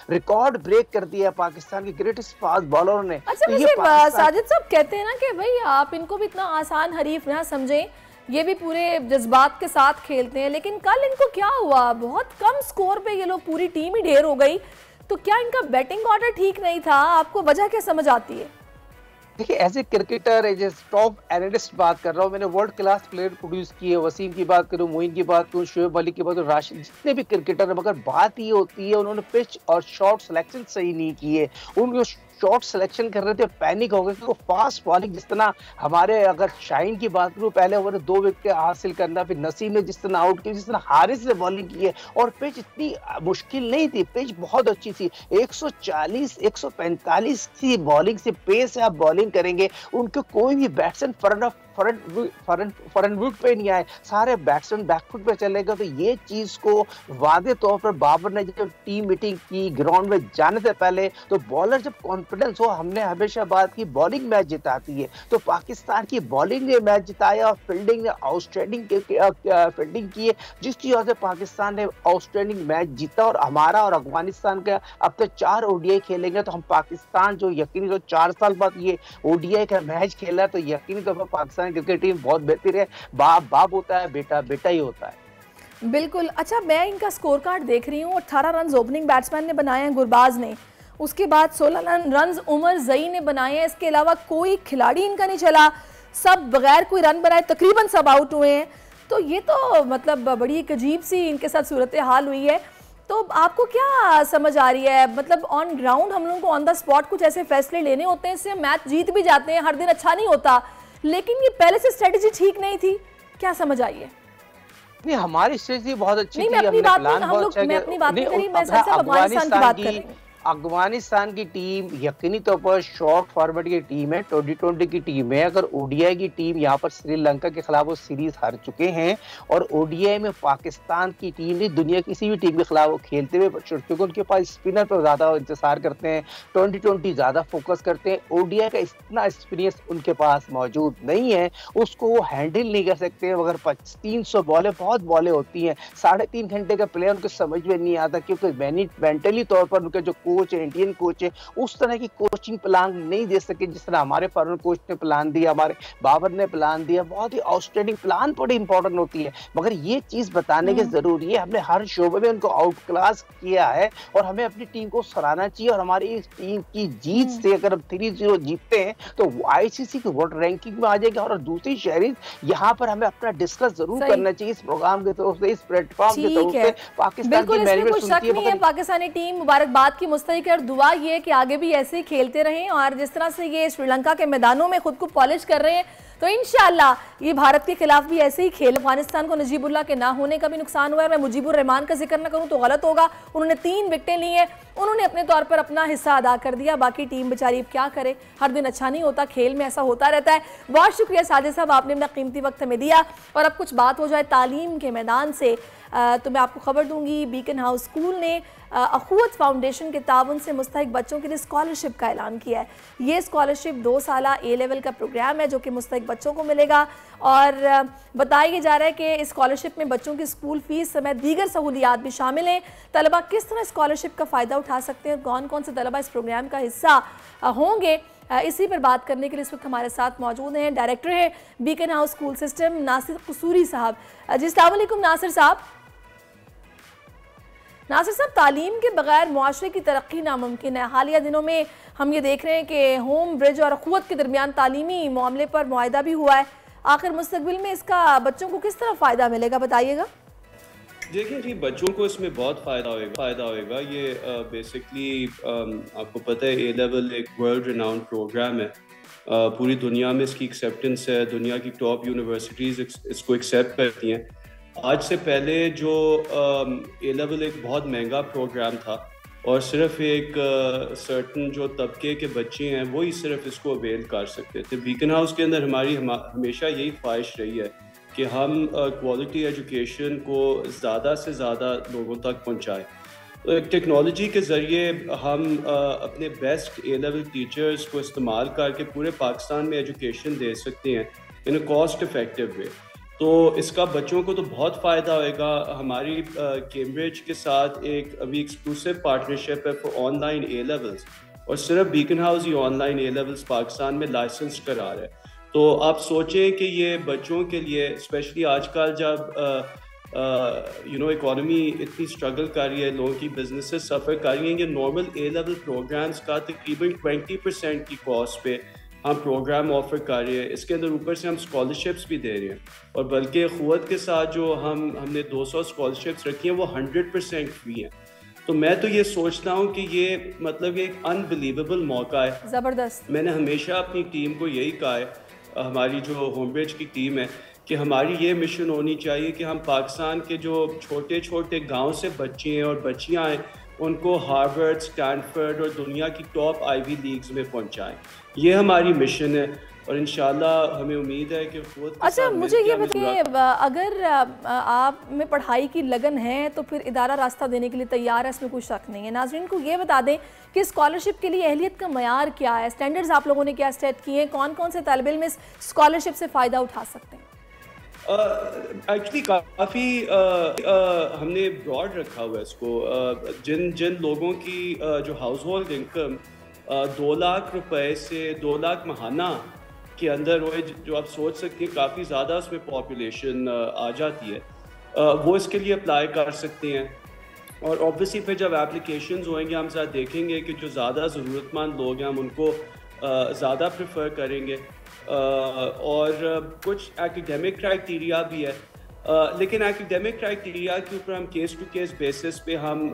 रिकॉर्ड ब्रेक कर दिया पाकिस्तान के ग्रेटेस्ट फास्ट बॉलर ने। अच्छा तो साजिद साहब कहते हैं ना कि भाई आप इनको भी इतना आसान हरीफ ना समझें, ये भी पूरे जज्बात के साथ खेलते हैं, लेकिन कल इनको क्या हुआ, बहुत कम स्कोर पे ये लोग पूरी टीम ही ढेर हो गई। तो क्या इनका बैटिंग ऑर्डर ठीक नहीं था? आपको वजह क्या समझ आती है? देखिए as a cricketer, as a top analyst बात कर रहा हूँ, मैंने वर्ल्ड क्लास प्लेयर प्रोड्यूस किए। वसीम की बात करूँ, मोइन की बात करूँ, शोएब अली की बात करूँ, राशिद, जितने भी क्रिकेटर है, मगर बात ये होती है उन्होंने पिच और शॉट सिलेक्शन सही नहीं किए। उनको शॉट सिलेक्शन कर रहे थे, पैनिक हो गए क्योंकि फास्ट बॉलिंग जिस तरह हमारे, अगर शाहीन की बात करूं, पहले ओवर 2 विकेट हासिल करना, फिर नसीम ने जिस तरह आउट की, जिस तरह हारिस ने बॉलिंग की है, और पिच इतनी मुश्किल नहीं थी, पिच बहुत अच्छी थी। 140 145 की बॉलिंग से पेस से आप बॉलिंग करेंगे, उनको कोई भी बैट्समैन फ्रंट फुट पे नहीं आए, सारे बैट्समैन बैकफुट पे चले गए। तो ये चीज को वादे तौर पर बाबर ने जब टीम मीटिंग की ग्राउंड में जाने से पहले, तो बॉलर जब कॉन्फिडेंस हो, हमने हमेशा बात की बॉलिंग मैच जिताती है, तो पाकिस्तान की बॉलिंग ने मैच जिताया और फील्डिंग ने आउटस्टैंडिंग फील्डिंग की है, जिसकी वजह से पाकिस्तान ने आउटस्टैंडिंग मैच जीता। और हमारा और अफगानिस्तान का अब तक 4 ओडीआई खेलेंगे, तो हम पाकिस्तान जो यकीनी तो 4 साल बाद ये ओडीआई का मैच खेला, तो यकीनी तौर पर पाकिस्तान क्रिकेट टीम बहुत बेहतर है। बाप होता है, बेटा बेटा ही होता है। बिल्कुल। अच्छा मैं इनका स्कोर कार्ड देख रही हूँ, 18 रन ओपनिंग बैट्समैन ने बनाए हैं गुरबाज ने, उसके बाद 16 रन उमर जई ने बनाए हैं, इसके अलावा कोई खिलाड़ी इनका नहीं चला, सब बगैर कोई रन बनाए तकरीबन सब आउट हुए हैं। तो ये तो मतलब बड़ी एक अजीब सी इनके साथ सूरत हाल हुई है। तो आपको क्या समझ आ रही है, मतलब ऑन ग्राउंड हम लोगों को ऑन द स्पॉट कुछ ऐसे फैसले लेने होते हैं, इससे मैच जीत भी जाते हैं, हर दिन अच्छा नहीं होता, लेकिन ये पहले से स्ट्रेटेजी ठीक नहीं थी, क्या समझ आई है? नहीं, हमारी स्ट्रेटजी बहुत अच्छी थी, मैं अपनी बात नहीं करी, मैं सिर्फ अफगानिस्तान की बात कर रही हूँ। अफगानिस्तान की टीम यकीनी तौर पर शॉर्ट फॉर्मेट की टीम है, 2020 की टीम है। अगर ओडीआई की टीम यहाँ पर श्रीलंका के खिलाफ वो सीरीज हार चुके हैं, और ओडीआई में पाकिस्तान की टीम नहीं, दुनिया किसी भी टीम के खिलाफ वो खेलते हुए, क्योंकि उनके पास स्पिनर पर ज्यादा इंतजार करते हैं, 2020 ज्यादा फोकस करते हैं। ओडीआई का इतना एक्सपीरियंस उनके पास मौजूद नहीं है, उसको वो हैंडल नहीं कर सकते। अगर 300 बॉलें बहुत बॉलें होती हैं, 3.5 घंटे का प्लेयर उनको समझ में नहीं आता, क्योंकि मेंटली तौर पर उनके जो कोच है, इंडियन कोच है, उस तरह की कोचिंग प्लान नहीं दे सके जिस तरह हमारे फॉरेन कोच ने प्लान दिया, हमारे बाबर ने प्लान दिया। बहुत ही आउटस्टैंडिंग प्लान बड़ी इंपॉर्टेंट होती है, मगर ये चीज बताने की जरूरी है, हमने हर शोबे में उनको आउट क्लास किया है, और हमें अपनी टीम को सराहना चाहिए। और हमारी इस टीम की जीत से अगर हम 3-0 जीतते हैं तो आईसीसी की वर्ल्ड रैंकिंग में आ जाएगा। और दूसरी शहरी यहाँ पर हमें अपना डिस्कस जरूर करना चाहिए इस प्रोग्राम के तरफ से, इस प्लेटफॉर्म के तरफ से। पाकिस्तान की मैनेजमेंट सुनती है, पाकिस्तानी टीम मुबारकबाद की मुस्तहिक है, और दुआ ये है कि आगे भी ऐसे ही खेलते रहें, और जिस तरह से ये श्रीलंका के मैदानों में खुद को पॉलिश कर रहे हैं, तो इंशाल्लाह ये भारत के खिलाफ भी ऐसे ही खेल। अफगानिस्तान को नजीबुल्लाह के ना होने का भी नुकसान हुआ है, मैं मुजीबुर रहमान का जिक्र ना करूं तो गलत होगा, उन्होंने 3 विकेटें ली हैं, उन्होंने अपने तौर पर अपना हिस्सा अदा कर दिया, बाकी टीम बेचारी अब क्या करे, हर दिन अच्छा नहीं होता, खेल में ऐसा होता रहता है। बहुत शुक्रिया साजिद साहब, आपने अपना कीमती वक्त हमें दिया। और अब कुछ बात हो जाए तालीम के मैदान से, तो मैं आपको खबर दूंगी, बीकन हाउस स्कूल ने अखुवत फाउंडेशन के ताउन से मुस्तहिक बच्चों के लिए स्कॉलरशिप का ऐलान किया है। ये स्कॉलरशिप 2 साला ए लेवल का प्रोग्राम है जो कि मुस्तहिक बच्चों को मिलेगा, और बताया जा रहा है कि इस स्कॉलरशिप में बच्चों की स्कूल फीस समेत दीगर सहूलियात भी शामिल हैं। तलबा किस तरह स्कॉलरशिप का फ़ायदा उठा सकते हैं और कौन कौन से तलबा इस प्रोग्राम का हिस्सा होंगे, इसी पर बात करने के लिए इस वक्त हमारे साथ मौजूद हैं डायरेक्टर है Beaconhouse school system Nasir Kasuri साहब। जी अस्सलाम वालेकुम नासिर साहब। नासिर साहब, तालीम के बगैर मुआशरे की तरक्की नामुमकिन है। हालिया दिनों में हम ये देख रहे हैं कि होम ब्रिज और अखुवत के दरमियान तालीमी मामले पर मुआहिदा भी हुआ है। आखिर मुस्तकबिल में इसका बच्चों को किस तरह फ़ायदा मिलेगा, बताइएगा। देखिए जी, बच्चों को इसमें बहुत फ़ायदा होएगा। ये बेसिकली आपको पता है ए लेवल एक वर्ल्ड रिनाउंड प्रोग्राम है, पूरी दुनिया में इसकी एक्सेप्टेंस है, दुनिया की टॉप यूनिवर्सिटीज़ इसको एक्सेप्ट करती हैं। आज से पहले जो ए लेवल एक बहुत महंगा प्रोग्राम था, और सिर्फ एक सर्टन जो तबके के बच्चे हैं वही सिर्फ इसको अवेल कर सकते थे। बीकन हाउस के अंदर हमारी हमेशा यही ख्वाहिश रही है कि हम क्वालिटी एजुकेशन को ज़्यादा से ज़्यादा लोगों तक पहुँचाएँ। तो टेक्नोलॉजी के ज़रिए हम अपने बेस्ट ए लेवल टीचर्स को इस्तेमाल करके पूरे पाकिस्तान में एजुकेशन दे सकते हैं इन अ कॉस्ट इफ़ेक्टिव वे। तो इसका बच्चों को तो बहुत फ़ायदा होएगा। हमारी कैम्ब्रिज के साथ एक अभी एक्सक्लूसिव पार्टनरशिप है फॉर ऑनलाइन ए लेवल्स, और सिर्फ beacon house he online A levels Pakistan में लाइसेंस करा रहा है। तो आप सोचें कि ये बच्चों के लिए, स्पेशली आजकल जब इकॉनमी इतनी स्ट्रगल कर रही है, लोगों की बिजनेसेस सफ़र कर रही हैं, कि नॉर्मल ए लेवल प्रोग्राम्स का तकरीबन 20% की कॉस्ट पे हम प्रोग्राम ऑफर कर रहे हैं। इसके अंदर ऊपर से हम स्कॉलरशिप्स भी दे रहे हैं, और बल्कि क़ुव्वत के साथ जो हमने 200 स्कॉलरशिप्स रखी हैं वो 100% फ्री हैं। तो मैं तो ये सोचता हूँ कि ये मतलब एक अनबिलीवेबल मौका है, ज़बरदस्त। मैंने हमेशा अपनी टीम को यही कहा है, हमारी जो होमब्रिज की टीम है, कि हमारी ये मिशन होनी चाहिए कि हम पाकिस्तान के जो छोटे छोटे गांव से बच्चे हैं और बच्चियां हैं उनको हार्वर्ड, स्टैनफोर्ड और दुनिया की टॉप आईवी लीग्स में पहुंचाएं। ये हमारी मिशन है, और इंशाल्लाह हमें उम्मीद है कि अच्छा, मुझे ये बताइए, अगर आप में पढ़ाई की लगन है तो फिर इदारा रास्ता देने के लिए तैयार है, इसमें कोई शक नहीं है। नाज़रीन को ये बता दें कि स्कॉलरशिप के लिए अहलियत का मयार क्या है, स्टैंडर्ड्स आप लोगों ने क्या सेट किए हैं, कौन कौन से तालिब इल्म इस स्कॉलरशिप से फ़ायदा उठा सकते हैं? एक्चुअली काफ़ी हमने ब्रॉड रखा हुआ है इसको। जिन लोगों की जो हाउस होल्ड इनकम 2 लाख रुपए से 2 लाख महाना के अंदर वो, जो आप सोच सकते हैं काफ़ी ज़्यादा उसमें पॉपुलेशन आ जाती है, वो इसके लिए अप्लाई कर सकते हैं। और ऑब्वियसली फिर जब एप्लीकेशंस होंगे हम साथ देखेंगे कि जो ज़्यादा ज़रूरतमंद लोग हैं हम उनको ज़्यादा प्रेफर करेंगे। और कुछ एकेडमिक क्राइटेरिया भी है, लेकिन एकेडमिक क्राइटेरिया के ऊपर हम केस टू केस बेसिस पे हम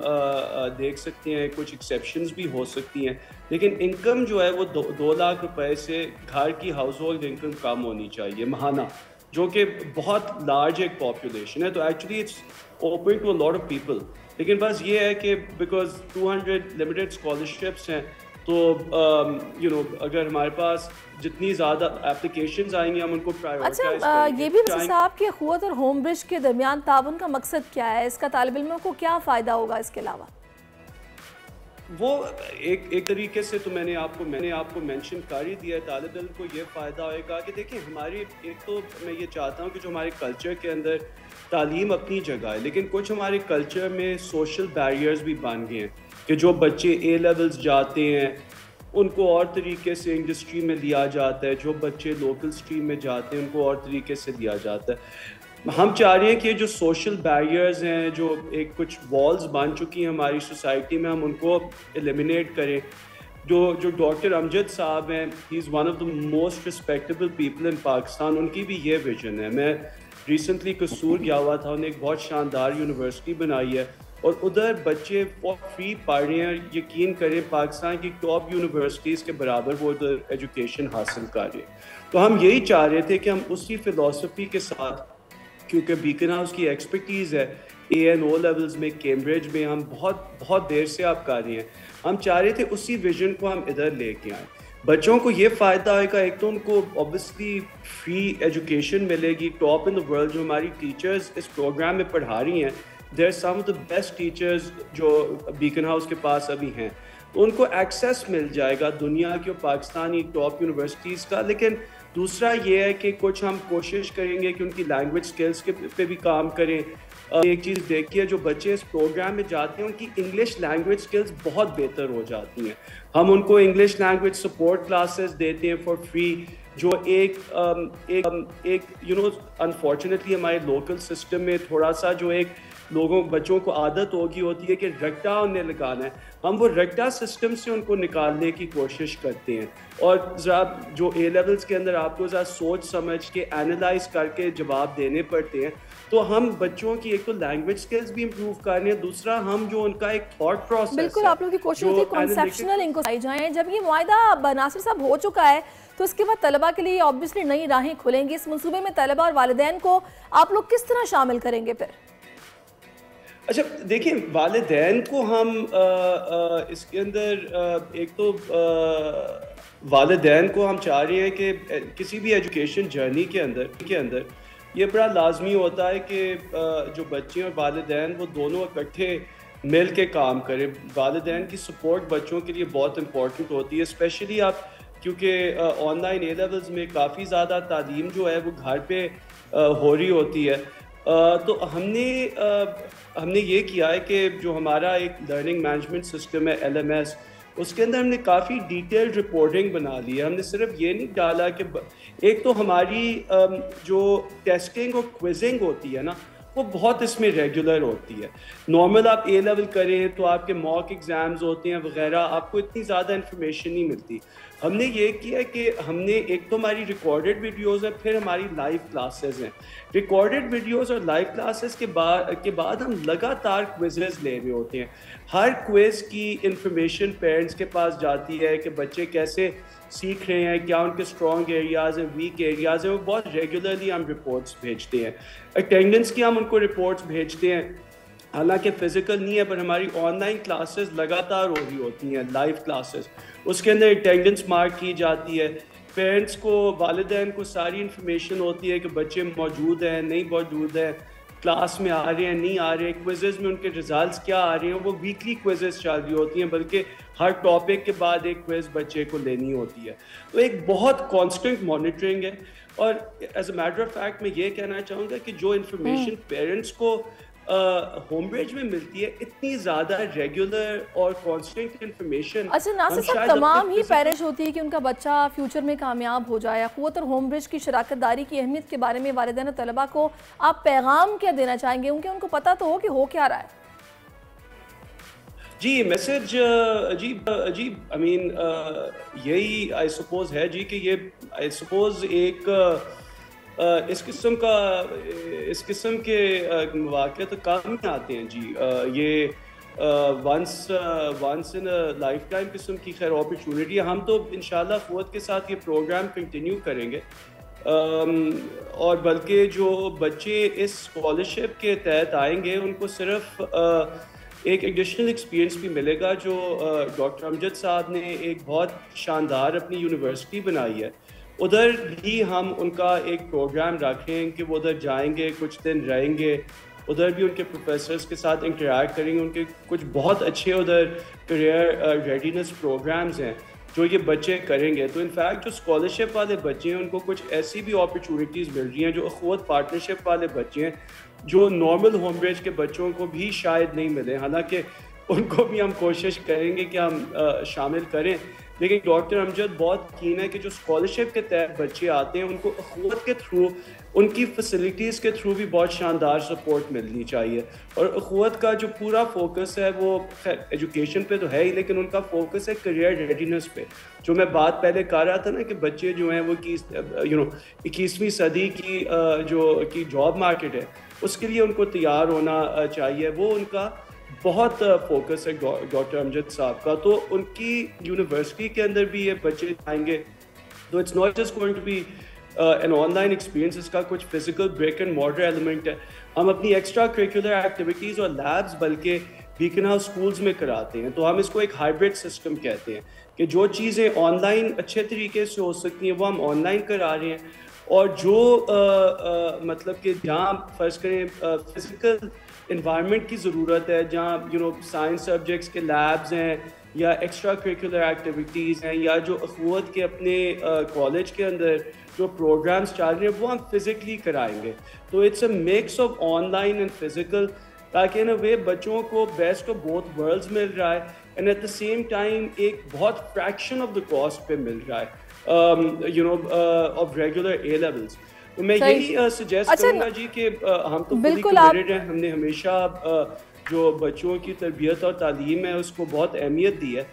देख सकते हैं, कुछ एक्सेप्शंस भी हो सकती हैं, लेकिन इनकम जो है वो 2 लाख रुपए से घर की हाउस होल्ड इनकम कम होनी चाहिए महाना, जो कि बहुत लार्ज एक पॉपुलेशन है। तो actually it's open to a lot of people, लेकिन बस ये है कि बिकॉज 200 लिमिटेड स्कॉलरशिप्स हैं, तो अगर हमारे पास जितनी ज़्यादा एप्लीकेशंस आएंगी हम उनको प्रायोरिटाइज अच्छा, ये भी वसीम साहब कि अखुवत और होम ब्रिज के दरमियान ताउन का मकसद क्या है, इसका तालिब इल्मों को क्या फ़ायदा होगा इसके अलावा? वो एक तरीके से तो मैंने आपको मेंशन कर ही दिया है। तालिब इल्म को ये फ़ायदा होएगा कि देखिए हमारी, एक तो मैं ये चाहता हूँ कि जो हमारे कल्चर के अंदर तालीम अपनी जगह है, लेकिन कुछ हमारे कल्चर में सोशल बैरियर्स भी बन गए हैं कि जो बच्चे ए लेवल्स जाते हैं उनको और तरीके से इंडस्ट्री में लिया जाता है, जो बच्चे लोकल स्ट्रीम में जाते हैं उनको और तरीके से लिया जाता है। हम चाह रहे हैं कि जो सोशल बैरियर्स हैं, जो एक कुछ वॉल्स बन चुकी हैं हमारी सोसाइटी में, हम उनको एलिमिनेट करें। जो डॉक्टर अमजद साहब हैं, he is one of the most respectable people in Pakistan, उनकी भी ये विजन है। मैं रिसेंटली कसूर गया हुआ था, उन्हें एक बहुत शानदार यूनिवर्सिटी बनाई है और उधर बच्चे फॉर फ्री पढ़ रहे हैं। यकीन करें पाकिस्तान की टॉप यूनिवर्सिटीज़ के बराबर वो उधर एजुकेशन हासिल कर रहे हैं। तो हम यही चाह रहे थे कि हम उसी फ़िलासफ़ी के साथ, क्योंकि बीकन हाउस की एक्सपर्टीज़ है ANO लेवल्स में, कैम्ब्रिज में हम बहुत देर से आप कर रहे हैं, हम चाह रहे थे उसी विजन को हम इधर लेके आए। बच्चों को ये फ़ायदा होगा, एक तो उनको ऑब्वियसली फ्री एजुकेशन मिलेगी, टॉप इन द वर्ल्ड जो हमारी टीचर्स इस प्रोग्राम में पढ़ा रही हैं, they're some of the best teachers जो बीकन हाउस के पास अभी हैं, तो उनको एक्सेस मिल जाएगा दुनिया की और पाकिस्तानी टॉप यूनिवर्सिटीज़ का। लेकिन दूसरा ये है कि कुछ हम कोशिश करेंगे कि उनकी लैंग्वेज स्किल्स के पे भी काम करें। एक चीज़ देखिए, जो बच्चे इस प्रोग्राम में जाते हैं उनकी इंग्लिश लैंग्वेज स्किल्स बहुत बेहतर हो जाती हैं। हम उनको इंग्लिश लैंग्वेज सपोर्ट क्लासेस देते हैं फॉर फ्री, जो एक अनफॉर्चुनेटली हमारे लोकल सिस्टम में थोड़ा सा जो एक बच्चों को आदत होगी होती है कि रट्टा उन्हें लगाना है, हम वो रट्टा सिस्टम से उनको निकालने की कोशिश करते हैं। और ज़रा जो A लेवल्स के अंदर आपको ज़रा सोच समझ के एनालाइज करके जवाब देने पड़ते हैं, तो हम बच्चों की एक तो लैंग्वेज स्किल्स भी इम्प्रूव कर रहे हैं, दूसरा हम जो उनका एक थॉट प्रोसेस, बिल्कुल आप लोगों की कोशिश होती है कॉन्सेप्शनल इनको आई जाए। जब ये मुआहिदा नासिर साहब हो चुका है तो इसके बाद तलबा के लिए ऑब्वियसली नई राहें खुलेंगी। इस मंसूबे में तलबा और वालिदैन को आप लोग किस तरह शामिल करेंगे फिर? अच्छा देखिए, वालिदैन को हम इसके अंदर एक तो वालिदैन को हम चाह रहे हैं कि किसी भी एजुकेशन जर्नी के अंदर ये बड़ा लाजमी होता है कि जो बच्चे और वालिदैन वो दोनों इकट्ठे मिल के काम करें। वालिदैन की सपोर्ट बच्चों के लिए बहुत इंपॉर्टेंट होती है, स्पेशली आप क्योंकि ऑनलाइन A लेवल्स में काफ़ी ज़्यादा तालीम जो है वो घर पे हो रही होती है। तो हमने ये किया है कि जो हमारा एक लर्निंग मैनेजमेंट सिस्टम है LMS, उसके अंदर हमने काफ़ी डिटेल्ड रिपोर्टिंग बना ली है। हमने सिर्फ ये नहीं डाला कि एक तो हमारी जो टेस्टिंग और क्विजिंग होती है ना, वो बहुत इसमें रेगुलर होती है। नॉर्मल आप A लेवल करें तो आपके मॉक एग्ज़ाम्स होते हैं वगैरह, आपको इतनी ज़्यादा इन्फॉर्मेशन नहीं मिलती। हमने ये किया कि हमने एक तो हमारी रिकॉर्डेड वीडियोस हैं, फिर हमारी लाइव क्लासेस हैं। रिकॉर्डेड वीडियोस और लाइव क्लासेस के बाद हम लगातार क्विज़ेस ले रहे होते हैं। हर क्विज़ की इंफॉर्मेशन पेरेंट्स के पास जाती है कि बच्चे कैसे सीख रहे हैं, क्या उनके स्ट्रॉन्ग एरियाज़ हैं, वीक एरियाज़ हैं। वो बहुत रेगुलरली हम रिपोर्ट्स भेजते हैं। अटेंडेंस की हम उनको रिपोर्ट्स भेजते हैं, हालांकि फ़िज़िकल नहीं है, पर हमारी ऑनलाइन क्लासेस लगातार हो रही होती हैं, लाइव क्लासेस। उसके अंदर अटेंडेंस मार्क की जाती है। पेरेंट्स को, वालिदैन को सारी इन्फॉर्मेशन होती है कि बच्चे मौजूद हैं, नहीं मौजूद हैं, क्लास में आ रहे हैं, नहीं आ रहे हैं, क्विज़ेस में उनके रिजल्ट्स क्या आ रहे हैं। वो वीकली क्विज़ेस चल रही होती हैं, बल्कि हर टॉपिक के बाद एक क्विज़ बच्चे को लेनी होती है। तो एक बहुत कॉन्स्टेंट मॉनिटरिंग है। और as a matter of fact मैं ये कहना चाहूँगा कि जो इन्फॉर्मेशन पेरेंट्स को होम ब्रिज में मिलती है, इतनी ज़्यादा रेगुलर और कांस्टेंट इन्फॉर्मेशन। अच्छा नासिर साहब, तमाम ही पेरेंट्स होती है कि उनका बच्चा फ्यूचर में कामयाब हो जाए। क़ुव्वत और होम ब्रिज की शराकत दारी की अहमियत के बारे में वालिदैन और तलबा को आप पैगाम क्या देना चाहेंगे? उनको पता तो हो कि हो क्या रहा है। जी मैसेज जी आई मीन यही आई सपोज है जी कि ये आई सपोज एक इस किस्म के मौक़े तो कम ही आते हैं जी। ये once in a lifetime किस्म की खैर अपॉर्चुनिटी है। हम तो इंशाल्लाह क़ुव्वत के साथ ये प्रोग्राम कंटिन्यू करेंगे, और बल्कि जो बच्चे इस स्कॉलरशिप के तहत आएंगे उनको सिर्फ एक एडिशनल एक्सपीरियंस भी मिलेगा। जो डॉक्टर अमजद साहब ने एक बहुत शानदार अपनी यूनिवर्सिटी बनाई है, उधर भी हम उनका एक प्रोग्राम रखें कि वो उधर जाएंगे, कुछ दिन रहेंगे, उधर भी उनके प्रोफेसर्स के साथ इंटरेक्ट करेंगे। उनके कुछ बहुत अच्छे उधर करियर रेडीनेस प्रोग्राम्स हैं जो ये बच्चे करेंगे। तो इनफैक्ट जो स्कॉलरशिप वाले बच्चे हैं उनको कुछ ऐसी भी अपॉर्चुनिटीज़ मिल रही हैं जो अखवत पार्टनरशिप वाले बच्चे हैं, जो नॉर्मल होम बेज के बच्चों को भी शायद नहीं मिले। हालांकि उनको भी हम कोशिश करेंगे कि हम शामिल करें, लेकिन डॉक्टर अमजद बहुत कीन है कि जो स्कॉलरशिप के तहत बच्चे आते हैं उनको अखवत के थ्रू, उनकी फैसिलिटीज़ के थ्रू भी बहुत शानदार सपोर्ट मिलनी चाहिए। और अखवत का जो पूरा फोकस है वो खैर एजुकेशन पे तो है ही, लेकिन उनका फोकस है करियर रेडीनेस पे। जो मैं बात पहले कर रहा था ना कि बच्चे जो हैं वो 21वीं सदी की जॉब मार्केट है, उसके लिए उनको तैयार होना चाहिए। वो उनका बहुत फोकस है डॉक्टर अमजद साहब का। तो उनकी यूनिवर्सिटी के अंदर भी ये बच्चे आएंगे, तो it's not just going to be an online experience, इसका कुछ physical brick and mortar element है। हम अपनी एक्स्ट्रा करिकुलर एक्टिविटीज़ और लैब्स बल्कि बीकन हाउस स्कूल्स में कराते हैं। तो हम इसको एक हाइब्रिड सिस्टम कहते हैं कि जो चीज़ें ऑनलाइन अच्छे तरीके से हो सकती हैं वो हम ऑनलाइन करा रहे हैं, और जो मतलब कि जहाँ फ़र्ज़ करें फिज़िकल इन्वायरमेंट की ज़रूरत है, जहाँ साइंस सब्जेक्ट्स के लैब्स हैं या एक्स्ट्रा करिकुलर एक्टिविटीज़ हैं, या जो अखवत के अपने कॉलेज के अंदर जो प्रोग्राम्स चल रहे हैं वो हम फिज़िकली कराएंगे। तो it's a mix of online and physical, ताकि इन अ वे बच्चों को बेस्ट ऑफ बोथ वर्ल्ड्स मिल रहा है and at the same time एक बहुत फ्रैक्शन ऑफ द कॉस्ट पे मिल रहा है ऑफ रेगुलर ए लेवल्स। तो मैं यही सजेस्ट करूँगा जी कि हम तो फुली कमिटेड हैं। हमने हमेशा जो बच्चों की तरबियत और तालीम है उसको बहुत अहमियत दी है।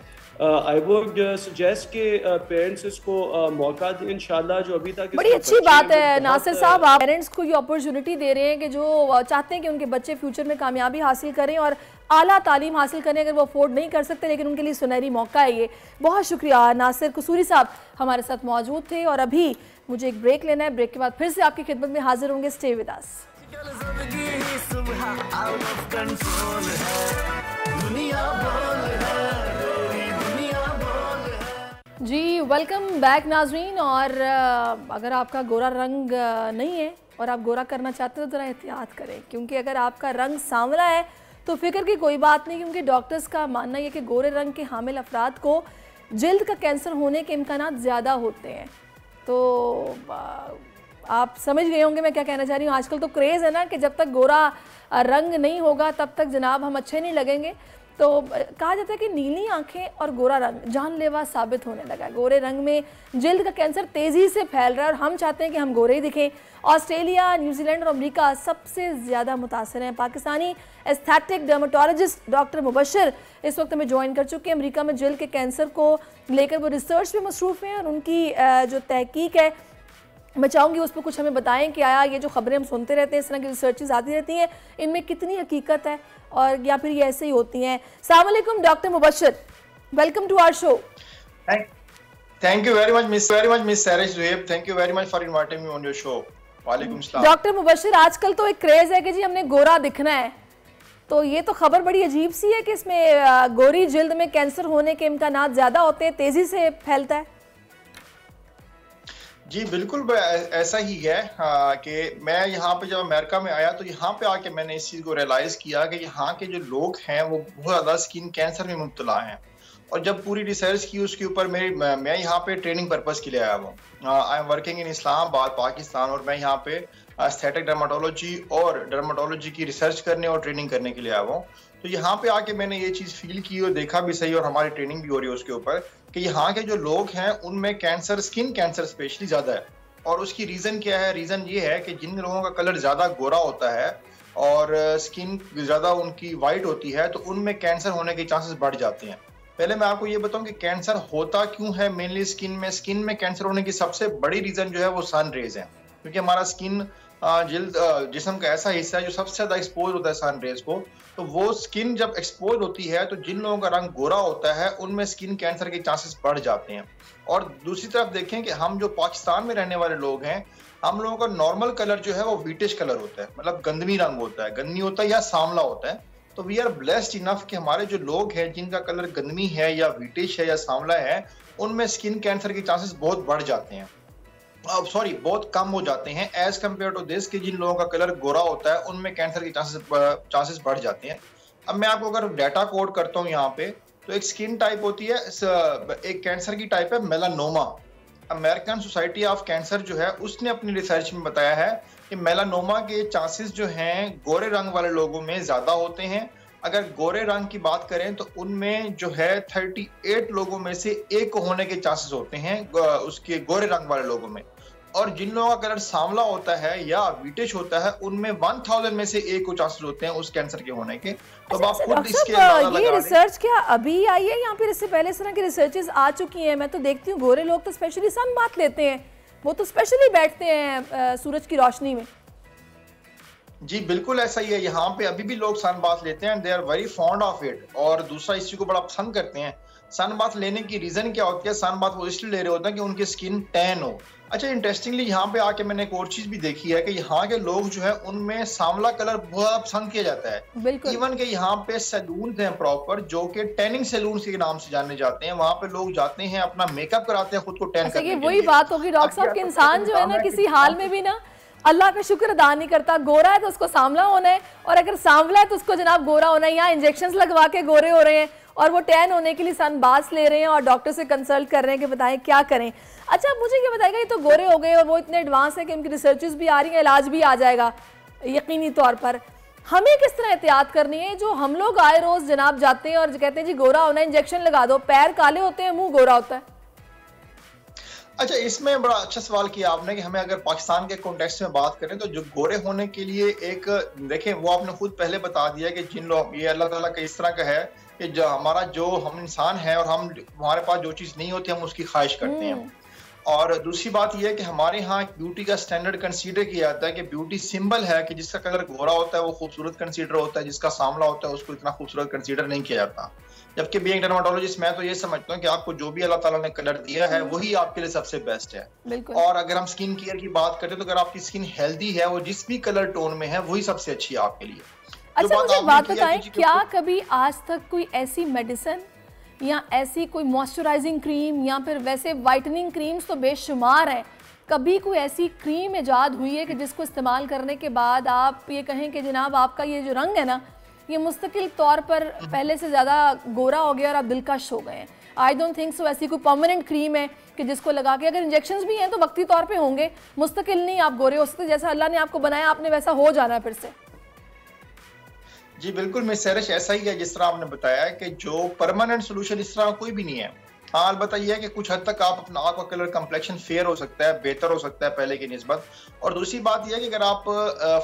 आई वुड सजेस्ट कि पेरेंट्स इसको मौका दें इंशाल्लाह। जो अभी तक बड़ी अच्छी बात है नासिर साहब, आप पेरेंट्स को ये अपॉर्चुनिटी दे रहे हैं कि जो चाहते हैं कि उनके बच्चे फ्यूचर में कामयाबी हासिल करें और आला तालीम हासिल करें, अगर वो अफोर्ड नहीं कर सकते लेकिन उनके लिए सुनहरी मौका है ये। बहुत शुक्रिया। नासिर कसूरी साहब हमारे साथ मौजूद थे, और अभी मुझे एक ब्रेक लेना है। ब्रेक के बाद फिर से आपकी खिदमत में हाजिर होंगे। Stay with us. जी वेलकम बैक नाजरीन। और अगर आपका गोरा रंग नहीं है और आप गोरा करना चाहते हो तो ज़रा एहतियात करें, क्योंकि अगर आपका रंग सांवला है तो फिक्र की कोई बात नहीं, क्योंकि डॉक्टर्स का मानना है कि गोरे रंग के हामिल अफराद को जल्द का कैंसर होने के इम्कानात ज़्यादा होते हैं। तो आप समझ गए होंगे मैं क्या कहना चाह रही हूँ। आजकल तो क्रेज़ है ना कि जब तक गोरा रंग नहीं होगा तब तक जनाब हम अच्छे नहीं लगेंगे। तो कहा जाता है कि नीली आंखें और गोरा रंग जानलेवा साबित होने लगा है। गोरे रंग में जल्द का कैंसर तेज़ी से फैल रहा है और हम चाहते हैं कि हम गोरे ही दिखें। ऑस्ट्रेलिया, न्यूजीलैंड और अमेरिका सबसे ज़्यादा मुतासर हैं। Pakistani aesthetic dermatologist doctor Mubashar इस वक्त हमें ज्वाइन कर चुके हैं। अमेरिका में जल्द के कैंसर को लेकर वो रिसर्च में मसरूफ़ हैं, और उनकी जो तहकीक है मैं चाहूँगी उस पर कुछ हमें बताएं कि आया ये जो खबरें हम सुनते रहते हैं, इस तरह की रिसर्चेस आती रहती हैं, इनमें कितनी हकीकत है और या फिर ये ऐसे ही होती हैं। अस्सलाम वालेकुम doctor Mubashar, welcome to our show. Thank you very much miss Sairish Zuhaib, thank you very much for inviting me on your show. वालेकुम सलाम। डॉक्टर मुबशर, आजकल तो एक क्रेज है कि जी हमने गोरा दिखना है, तो ये तो खबर बड़ी अजीब सी है कि इसमें गोरी जिल्द में कैंसर होने के इम्कानात ज़्यादा होते हैं, तेज़ी से फैलता है। जी बिल्कुल ऐसा ही है कि मैं यहाँ पे जब अमेरिका में आया तो यहाँ पे आके मैंने इस चीज़ को रियलाइज़ किया कि यहाँ के जो लोग हैं वो बहुत ज़्यादा स्किन कैंसर में मुब्तला हैं। और जब पूरी रिसर्च की उसके ऊपर मैं यहाँ पे ट्रेनिंग पर्पस के लिए आया हूँ। I am working in Islamabad Pakistan, और मैं यहाँ पे एस्थेटिक डर्माटोलॉजी और डर्माटोलॉजी की रिसर्च करने और ट्रेनिंग करने के लिए आया हूँ। तो यहाँ पे आके मैंने ये चीज़ फील की और देखा भी सही, और हमारी ट्रेनिंग भी हो रही है उसके ऊपर कि यहाँ के जो लोग हैं उनमें कैंसर, स्किन कैंसर स्पेशली ज़्यादा है। और उसकी रीज़न क्या है? रीज़न ये है कि जिन लोगों का कलर ज़्यादा गोरा होता है और स्किन ज़्यादा उनकी वाइट होती है तो उनमें कैंसर होने के चांसेस बढ़ जाते हैं। पहले मैं आपको ये बताऊं कि कैंसर होता क्यों है मेनली स्किन में। स्किन में कैंसर होने की सबसे बड़ी रीज़न जो है वो सन रेज है। क्योंकि हमारा स्किन जिल्द जिस्म का ऐसा हिस्सा है जो सबसे ज्यादा एक्सपोज होता है सन रेज को। तो वो स्किन जब एक्सपोज होती है तो जिन लोगों का रंग गोरा होता है उनमें स्किन कैंसर के चांसेस बढ़ जाते हैं। और दूसरी तरफ देखें कि हम जो पाकिस्तान में रहने वाले लोग हैं, हम लोगों का नॉर्मल कलर जो है वो व्हीटिश कलर होता है, मतलब गंदमी रंग होता है, गंदमी होता है या सांवला होता है। तो वी आर ब्लेस्ड इनफ कि हमारे जो लोग हैं जिनका कलर गंदमी है या व्हीटिश है या सांवला है, उनमें स्किन कैंसर के चांसेस बहुत बढ़ जाते हैं, बहुत कम हो जाते हैं एज कम्पेयर टू दिस कि जिन लोगों का कलर गोरा होता है उनमें कैंसर के चांसेस बढ़ जाते हैं। अब मैं आपको अगर डाटा कोड करता हूँ यहाँ पे, तो एक स्किन टाइप होती है, एक कैंसर की टाइप है melanoma. American society of cancer जो है उसने अपनी रिसर्च में बताया है कि मेलानोमा के चांसेस जो हैं गोरे रंग वाले लोगों में ज्यादा होते हैं। अगर गोरे रंग की बात करें तो उनमें जो है 38 लोगों में से एक को होने के चांसेस होते हैं उसके गोरे रंग वाले लोगों में। और जिन लोगों का कलर सांवला होता है या व्हीटिश होता है उनमें 1000 में से एक को चांसेस होते हैं उस कैंसर के होने के। तो आप खुद इसके ये रिसर्च क्या अभी आई है या फिर इससे पहले इस तरह की रिसर्चेस आ चुकी हैं? मैं तो देखती हूँ गोरे लोग तो स्पेशली सन बात लेते हैं, वो तो स्पेशली बैठते हैं सूरज की रोशनी में। जी बिल्कुल ऐसा ही है, यहाँ पे अभी भी लोग सन बाथ लेते हैं, they are very fond of it. और दूसरा इस चीज को बड़ा पसंद करते हैं। सन बाथ लेने की रीजन क्या होती है? सन बाथ वो इसलिए ले रहे होते हैं कि उनकी स्किन टैन हो। अच्छा, इंटरेस्टिंगली यहाँ पे आके मैंने एक और चीज भी देखी है कि यहाँ के लोग जो है उनमें सांवला कलर बहुत पसंद किया जाता है। इवन के यहाँ पे सैलून हैं प्रॉपर जो कि टैनिंग सैलून के नाम से जाने जाते हैं। वहाँ पे लोग जाते हैं, अपना मेकअप कराते हैं, खुद को टैन करने के लिए। वही बात होगी डॉक्टर साहब, के इंसान जो है ना किसी हाल में भी ना अल्लाह का शुक्र अदा नहीं करता। गोरा है तो उसको सांवला होना है, और अगर सांवला है तो उसको जनाब गोरा होना है। यहाँ इंजेक्शंस लगवा के गोरे हो रहे हैं और वो टैन होने के लिए सन बाथ ले रहे हैं और डॉक्टर से कंसल्ट कर रहे हैं कि बताएं क्या करें। अच्छा, मुझे ये बताएगा, ये तो गोरे हो गए और वो इतने एडवांस है कि उनकी रिसर्चेस भी आ रही हैं, इलाज भी आ जाएगा यकीनी तौर पर। हमें किस तरह एहतियात करनी है? जो हम लोग आए रोज जनाब जाते हैं और कहते हैं जी गोरा होना है, इंजेक्शन लगा दो, पैर काले होते हैं, मुंह गोरा होता है। अच्छा, इसमें बड़ा अच्छा सवाल किया आपने कि हमें अगर पाकिस्तान के कॉन्टेक्स्ट में बात करें तो जो गोरे होने के लिए एक देखें, वो आपने खुद पहले बता दिया कि जिन लोग, ये अल्लाह ताला का इस तरह का है कि जो हम इंसान है और हमारे पास जो चीज़ नहीं होती हम उसकी ख्वाहिश करते हैं। और दूसरी बात यह है कि हमारे यहाँ ब्यूटी का स्टैंडर्ड कंसीडर किया जाता है कि ब्यूटी सिंबल है कि जिसका कलर गोरा होता है वो खूबसूरत कंसीडर होता है, जिसका सांवला होता है उसको इतना खूबसूरत कंसीडर नहीं किया जाता। जबकि बीइंग डर्मेटोलॉजिस्ट मैं तो ये समझता हूँ कि आपको जो भी अल्लाह ताला ने कलर दिया है वही आपके लिए सबसे बेस्ट है। और अगर हम स्किन केयर की बात करें तो अगर आपकी स्किन हेल्दी है, वो जिस भी कलर टोन में है, वही सबसे अच्छी है आपके लिए। अच्छा, मुझे बात बताएं, क्या कभी आज तक कोई ऐसी मेडिसिन या ऐसी कोई मॉइस्चराइजिंग क्रीम या फिर वैसे वाइटनिंग क्रीम्स तो बेशुमार हैं, कभी कोई ऐसी क्रीम इजाद हुई है कि जिसको इस्तेमाल करने के बाद आप ये कहें कि जनाब आपका ये जो रंग है ना, ये मुस्तकिल तौर पर पहले से ज़्यादा गोरा हो गया और आप दिलकश हो गए हैं? I don't think so. ऐसी कोई परमानेंट क्रीम है कि जिसको लगा के, अगर इंजेक्शंस भी हैं तो वक्ती तौर पे होंगे, मुस्तकिल नहीं आप गोरे हो सकते। जैसा अल्लाह ने आपको बनाया आपने वैसा हो जाना फिर से। जी बिल्कुल मिस सैरिश, ऐसा ही है जिस तरह आपने बताया कि जो परमानेंट सोल्यूशन इस तरह कोई भी नहीं है। हाँ, अलबत्ता यह है कि कुछ हद तक आप अपना आँख का कलर कम्प्लेक्शन फेयर हो सकता है, बेहतर हो सकता है पहले की निस्बत। और दूसरी बात यह है कि अगर आप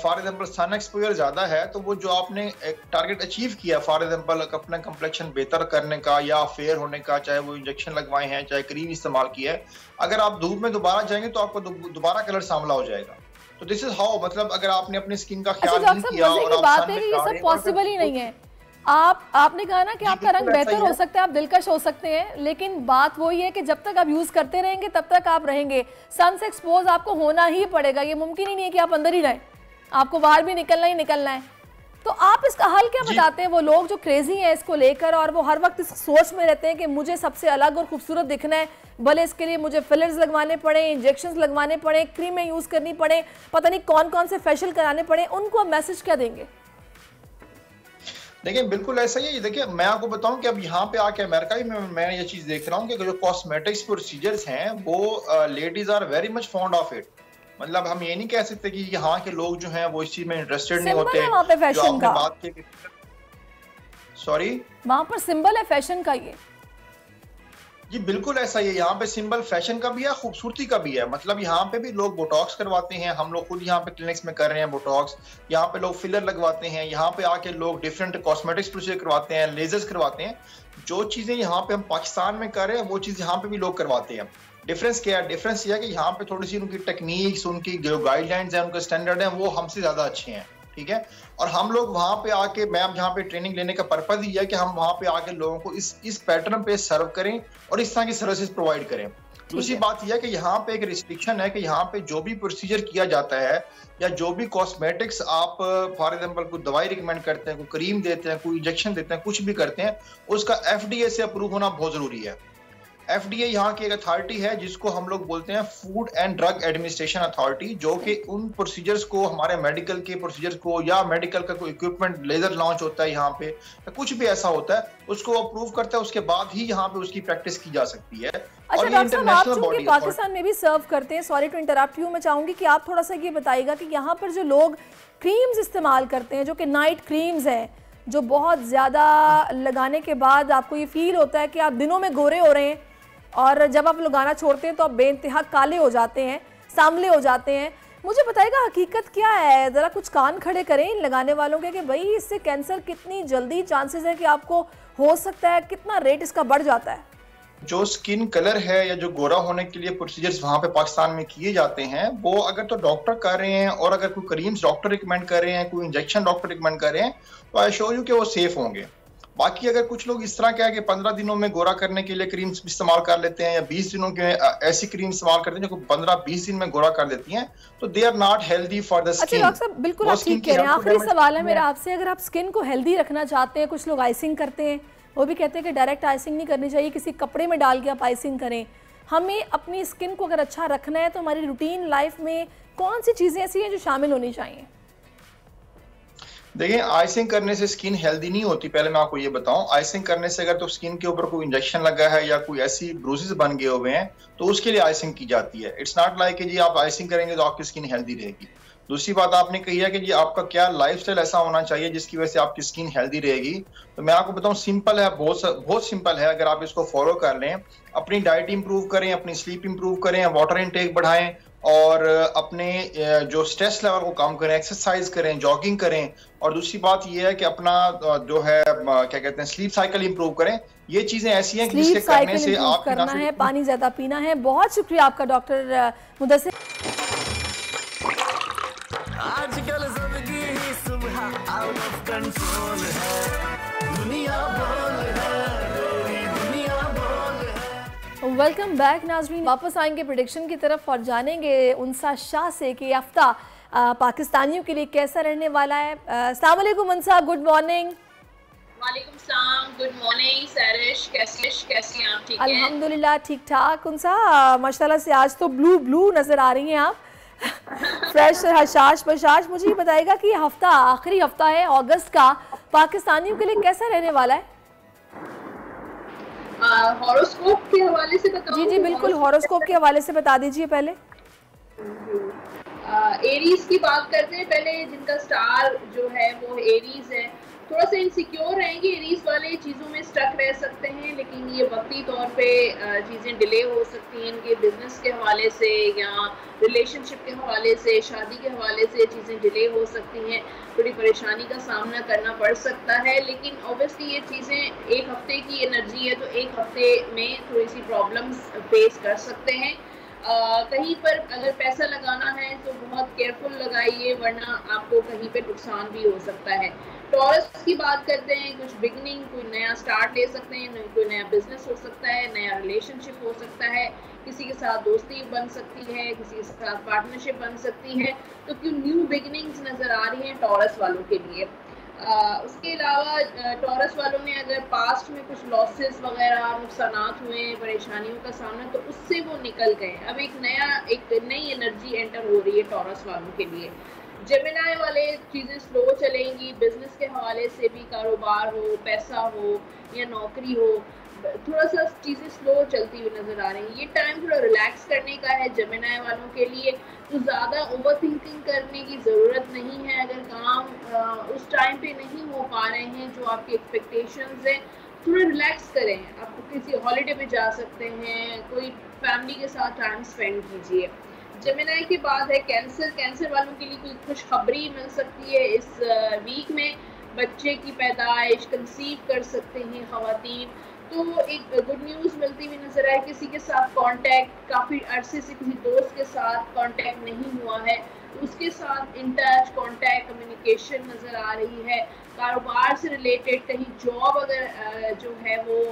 फॉर एग्जाम्पल सन एक्सपोजर ज़्यादा है तो वो जो आपने एक टारगेट अचीव किया, फॉर एग्जाम्पल अपना कम्प्लेक्शन बेहतर करने का या फेयर होने का, चाहे वो इंजेक्शन लगवाए हैं चाहे क्रीम इस्तेमाल किया है, अगर आप धूप में दोबारा जाएंगे तो आपको दोबारा कलर सांवला हो जाएगा। तो दिस इज हाउ, मतलब अगर आपने अपनी स्किन का ख्याल नहीं किया और आप बात है कि ये सब पॉसिबल ही नहीं है। आपने कहा ना कि आपका रंग बेहतर हो सकता है, आप दिलकश हो सकते हैं, लेकिन बात वही है कि जब तक आप यूज करते रहेंगे तब तक आप रहेंगे। सन से एक्सपोज आपको होना ही पड़ेगा, ये मुमकिन ही नहीं है कि आप अंदर ही रहें, आपको बाहर भी निकलना ही निकलना है। तो आप इसका हल क्या बताते हैं? वो लोग जो क्रेजी हैं इसको लेकर और वो हर वक्त इस सोच में रहते हैं कि मुझे सबसे अलग और खूबसूरत दिखना है, भले इसके लिए मुझे फिलर्स लगवाने पड़े, इंजेक्शंस लगवाने पड़े, क्रीमें यूज करनी पड़े, पता नहीं कौन कौन से फेशियल कराने पड़े, उनको मैसेज क्या देंगे? देखिए बिल्कुल ऐसा ही है। देखिए मैं आपको बताऊं कि अब यहाँ पे आके अमेरिका में मैं ये चीज देख रहा हूँ कि जो कॉस्मेटिक्स प्रोसीजर्स हैं वो ladies are very much fond of it. मतलब हम ये नहीं कह सकते कि यहाँ के लोग जो हैं वो इस चीज में इंटरेस्टेड नहीं होते। जो आपने बात की, सॉरी, वहाँ पर सिंबल है फैशन का ये। जी बिल्कुल ऐसा ही है, यहाँ पे सिंबल फैशन का भी है, खूबसूरती का भी है। मतलब यहाँ पे भी लोग बोटॉक्स करवाते हैं, हम लोग खुद यहाँ पे क्लिनिक्स में कर रहे हैं बोटॉक्स, यहाँ पे लोग फिलर लगवाते हैं, यहाँ पे आके लोग डिफरेंट कॉस्मेटिक्स प्रोसीजर करवाते हैं, लेजर्स करवाते हैं। जो चीजें यहाँ पे हम पाकिस्तान में कर रहे हैं वो चीज यहाँ पे भी लोग करवाते हैं। डिफरेंस क्या है? डिफरेंस ये है कि यहाँ पे थोड़ी सी उनकी टेक्निक्स, उनकी जो गाइडलाइंस है, उनके स्टैंडर्ड है, वो हमसे ज्यादा अच्छे हैं, ठीक है। और हम लोग वहाँ पे आके, मैं अब यहाँ पे ट्रेनिंग लेने का पर्पज ही है कि हम वहाँ पे आके लोगों को इस पैटर्न पे सर्व करें और इस तरह की सर्विसेज प्रोवाइड करें। दूसरी बात यह है कि यहाँ पे एक रिस्ट्रिक्शन है कि यहाँ पे जो भी प्रोसीजर किया जाता है या जो भी कॉस्मेटिक्स आप फॉर एग्जांपल कोई दवाई रिकमेंड करते हैं, कोई क्रीम देते हैं, कोई इंजेक्शन देते हैं, कुछ भी करते हैं, उसका FDA से अप्रूव होना बहुत जरूरी है। FDA यहाँ की एक अथॉरिटी है जिसको हम लोग बोलते हैं food and drug administration authority, जो कि उन प्रोसीजर्स को, हमारे मेडिकल के प्रोसीजर्स को या मेडिकल का कोई इक्विपमेंट लेजर लॉन्च होता है यहाँ पे या कुछ भी ऐसा होता है, उसको अप्रूव करता है, उसके बाद ही यहाँ पे उसकी प्रैक्टिस की जा सकती है। अच्छा डॉक्टर साहब, आप चूंकि पाकिस्तान में भी सर्व करते हैं, सॉरी टू इंटरप्ट यू, मैं चाहूंगी कि आप थोड़ा सा ये बताइएगा कि यहाँ पर जो लोग क्रीम्स इस्तेमाल करते हैं, जो कि नाइट क्रीम्स हैं, जो बहुत ज़्यादा लगाने के बाद आपको ये फील होता है कि आप दिनों में गोरे हो रहे हैं और जब आप लगाना छोड़ते हैं तो आप बेइंतहा काले हो जाते हैं, सांवले हो जाते हैं। मुझे बताइएगा हकीकत क्या है, ज़रा कुछ कान खड़े करें इन लगाने वालों के कि भाई इससे कैंसर कितनी जल्दी चांसेस है कि आपको हो सकता है, कितना रेट इसका बढ़ जाता है? जो स्किन कलर है या जो गोरा होने के लिए प्रोसीजर्स वहाँ पे पाकिस्तान में किए जाते हैं, वो अगर तो डॉक्टर कर रहे हैं और अगर कोई क्रीम्स डॉक्टर रिकमेंड कर रहे हैं, कोई इंजेक्शन डॉक्टर रिकमेंड कर रहे हैं, तो आई श्योर यू कि वो सेफ होंगे। बाकी अगर कुछ लोग इस तरह क्या है कि 15 दिनों में गोरा करने के लिए क्रीम्स इस्तेमाल कर लेते हैं या 20 दिनों के ऐसी क्रीम इस्तेमाल करते हैं जो 15-20 दिन में गोरा कर देती हैं, तो they are not healthy for the skin. अच्छा डॉक्टर साहब, बिल्कुल आप ठीक कह रहे हैं। आखिरी सवाल है मेरा आपसे, अगर आप स्किन को हेल्दी रखना चाहते हैं, कुछ लोग आइसिंग करते हैं, वो भी कहते हैं कि डायरेक्ट आइसिंग नहीं करनी चाहिए, किसी कपड़े में डाल के आप आइसिंग करें। हमें अपनी स्किन को अगर अच्छा रखना है तो हमारी रूटीन लाइफ में कौन सी चीज़ें ऐसी हैं जो शामिल होनी चाहिए? देखिए, आइसिंग करने से स्किन हेल्दी नहीं होती। पहले मैं आपको ये बताऊं, आइसिंग करने से अगर तो स्किन के ऊपर कोई इंजेक्शन लगा है या कोई ऐसी ब्रूसेस बन गए हुए हैं तो उसके लिए आइसिंग की जाती है। इट्स नॉट लाइक कि जी आप आइसिंग करेंगे तो आपकी स्किन हेल्दी रहेगी। दूसरी बात आपने कही है कि जी आपका क्या लाइफस्टाइल ऐसा होना चाहिए जिसकी वजह से आपकी स्किन हेल्दी रहेगी। तो मैं आपको बताऊं, सिंपल है, बहुत सिंपल है। अगर आप इसको फॉलो कर लें, अपनी डाइट इंप्रूव करें, अपनी स्लीप इंप्रूव करें, वाटर इनटेक बढ़ाएं और अपने जो स्ट्रेस लेवल को कम करें, एक्सरसाइज करें, जॉगिंग करें। और दूसरी बात ये है कि अपना जो है क्या कहते हैं स्लीप साइकिल इंप्रूव करें। ये चीजें ऐसी हैं कि जिसके करने से आप करना है, पानी ज्यादा पीना है। बहुत शुक्रिया आपका डॉक्टर मुदस्सिर। आजकल जिंदगी ही सुबह आउट ऑफ कंट्रोल है, दुनिया बोल है, दुनिया बोल है। वेलकम बैक नाज़रीन, वापस आएंगे प्रेडिक्शन की तरफ और जानेंगे उनसा शाह से कि हफ्ता पाकिस्तानियों के लिए कैसा रहने वाला है। अस्सलाम वालेकुम उनसा, गुड मॉर्निंग। वालेकुम सलाम, गुड मॉर्निंग सैरिश, कैसी आप? ठीक हैं? अल्हम्दुलिल्लाह ठीक ठाक। उनसा माशाल्लाह से आज तो ब्लू ब्लू नज़र आ रही हैं आप, फ्रेश हशाश बशाश। मुझे ये बताएगा कि हफ्ता, आखिरी हफ्ता है अगस्त का, पाकिस्तानियों के लिए कैसा रहने वाला है? हॉरोस्कोप के हवाले से बताऊं? जी जी बिल्कुल, हॉरोस्कोप के हवाले से बता दीजिए पहले। एरीज की बात करते हैं पहले, जिनका स्टार जो है वो एरीज है। थोड़ा सा इनसिक्योर रहेंगे एरीज वाले, चीज़ों में स्टक रह सकते हैं, लेकिन ये वक्ती तौर पे चीज़ें डिले हो सकती हैं। इनके बिजनेस के हवाले से या रिलेशनशिप के हवाले से, शादी के हवाले से चीज़ें डिले हो सकती हैं, थोड़ी परेशानी का सामना करना पड़ सकता है। लेकिन ऑब्वियसली ये चीज़ें एक हफ्ते की एनर्जी है, तो एक हफ्ते में थोड़ी सी प्रॉब्लम्स फेस कर सकते हैं। कहीं पर अगर पैसा लगाना है तो बहुत केयरफुल लगाइए, वरना आपको कहीं पे नुकसान भी हो सकता है। टॉरस की बात करते हैं, कुछ बिगनिंग, कोई नया स्टार्ट ले सकते हैं, कोई नया बिजनेस हो सकता है, नया रिलेशनशिप हो सकता है, किसी के साथ दोस्ती बन सकती है, किसी के साथ पार्टनरशिप बन सकती है। तो क्यों न्यू बिगनिंग्स नज़र आ रही हैं टॉरस वालों के लिए। उसके अलावा टॉरस वालों ने अगर पास्ट में कुछ लॉसेस वगैरह, नुकसानात हुए, परेशानियों का सामना, तो उससे वो निकल गए। अब एक नई एनर्जी एंटर हो रही है टॉरस वालों के लिए। जेमिनाई वाले चीज़ें स्लो चलेंगी, बिजनेस के हवाले से भी, कारोबार हो, पैसा हो या नौकरी हो, थोड़ा सा चीज़ें स्लो चलती हुई नज़र आ रही हैं। ये टाइम थोड़ा रिलैक्स करने का है जेमिनाई वालों के लिए। तो ज़्यादा ओवर थिंकिंग करने की ज़रूरत नहीं है। अगर काम उस टाइम पे नहीं हो पा रहे हैं जो आपकी एक्सपेक्टेशंस हैं, थोड़ा रिलैक्स करें। आप किसी हॉलीडे पे जा सकते हैं, कोई फैमिली के साथ टाइम स्पेंड कीजिए। जेमिनाई के बाद है कैंसर वालों के लिए कोई खुशखबरी मिल सकती है इस वीक में। बच्चे की पैदाइश, कंसीव कर सकते हैं ख़वातीन। तो एक गुड न्यूज़ मिलती हुई नजर आए, किसी के साथ कांटेक्ट काफ़ी अरसे से किसी दोस्त के साथ कांटेक्ट नहीं हुआ है तो उसके साथ इन टच कांटेक्ट कम्युनिकेशन नज़र आ रही है। कारोबार से रिलेटेड कहीं जॉब अगर जो है वो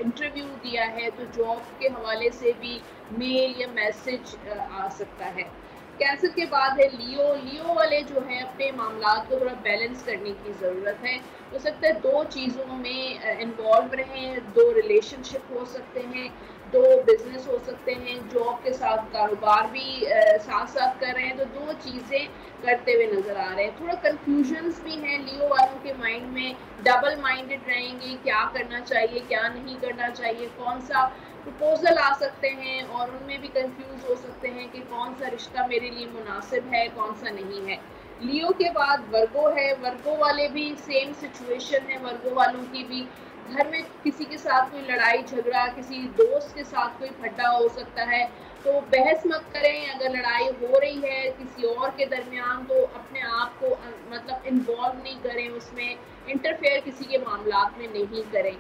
इंटरव्यू दिया है तो जॉब के हवाले से भी मेल या मैसेज आ सकता है। कैंसर के बाद है लियो वाले जो है अपने मामलात को थोड़ा बैलेंस करने की ज़रूरत है। हो सकता है दो चीज़ों में इन्वॉल्व रहें, दो रिलेशनशिप हो सकते हैं, दो बिजनेस हो सकते हैं, जॉब के साथ कारोबार भी साथ साथ कर रहे हैं, तो दो चीज़ें करते हुए नज़र आ रहे हैं। थोड़ा कन्फ्यूजन्स भी हैं लियो वालों के माइंड में, डबल माइंडेड रहेंगे, क्या करना चाहिए क्या नहीं करना चाहिए, कौन सा प्रपोजल आ सकते हैं और उनमें भी कंफ्यूज हो सकते हैं कि कौन सा रिश्ता मेरे लिए मुनासिब है कौन सा नहीं है। लियो के बाद वर्गो है, वर्गो वाले भी सेम सिचुएशन है। वर्गो वालों की भी घर में किसी के साथ कोई लड़ाई झगड़ा, किसी दोस्त के साथ कोई फड्डा हो सकता है, तो बहस मत करें। अगर लड़ाई हो रही है किसी और के दरमियान तो अपने आप को मतलब इन्वॉल्व नहीं करें उसमें, इंटरफेयर किसी के मामलात में नहीं करें।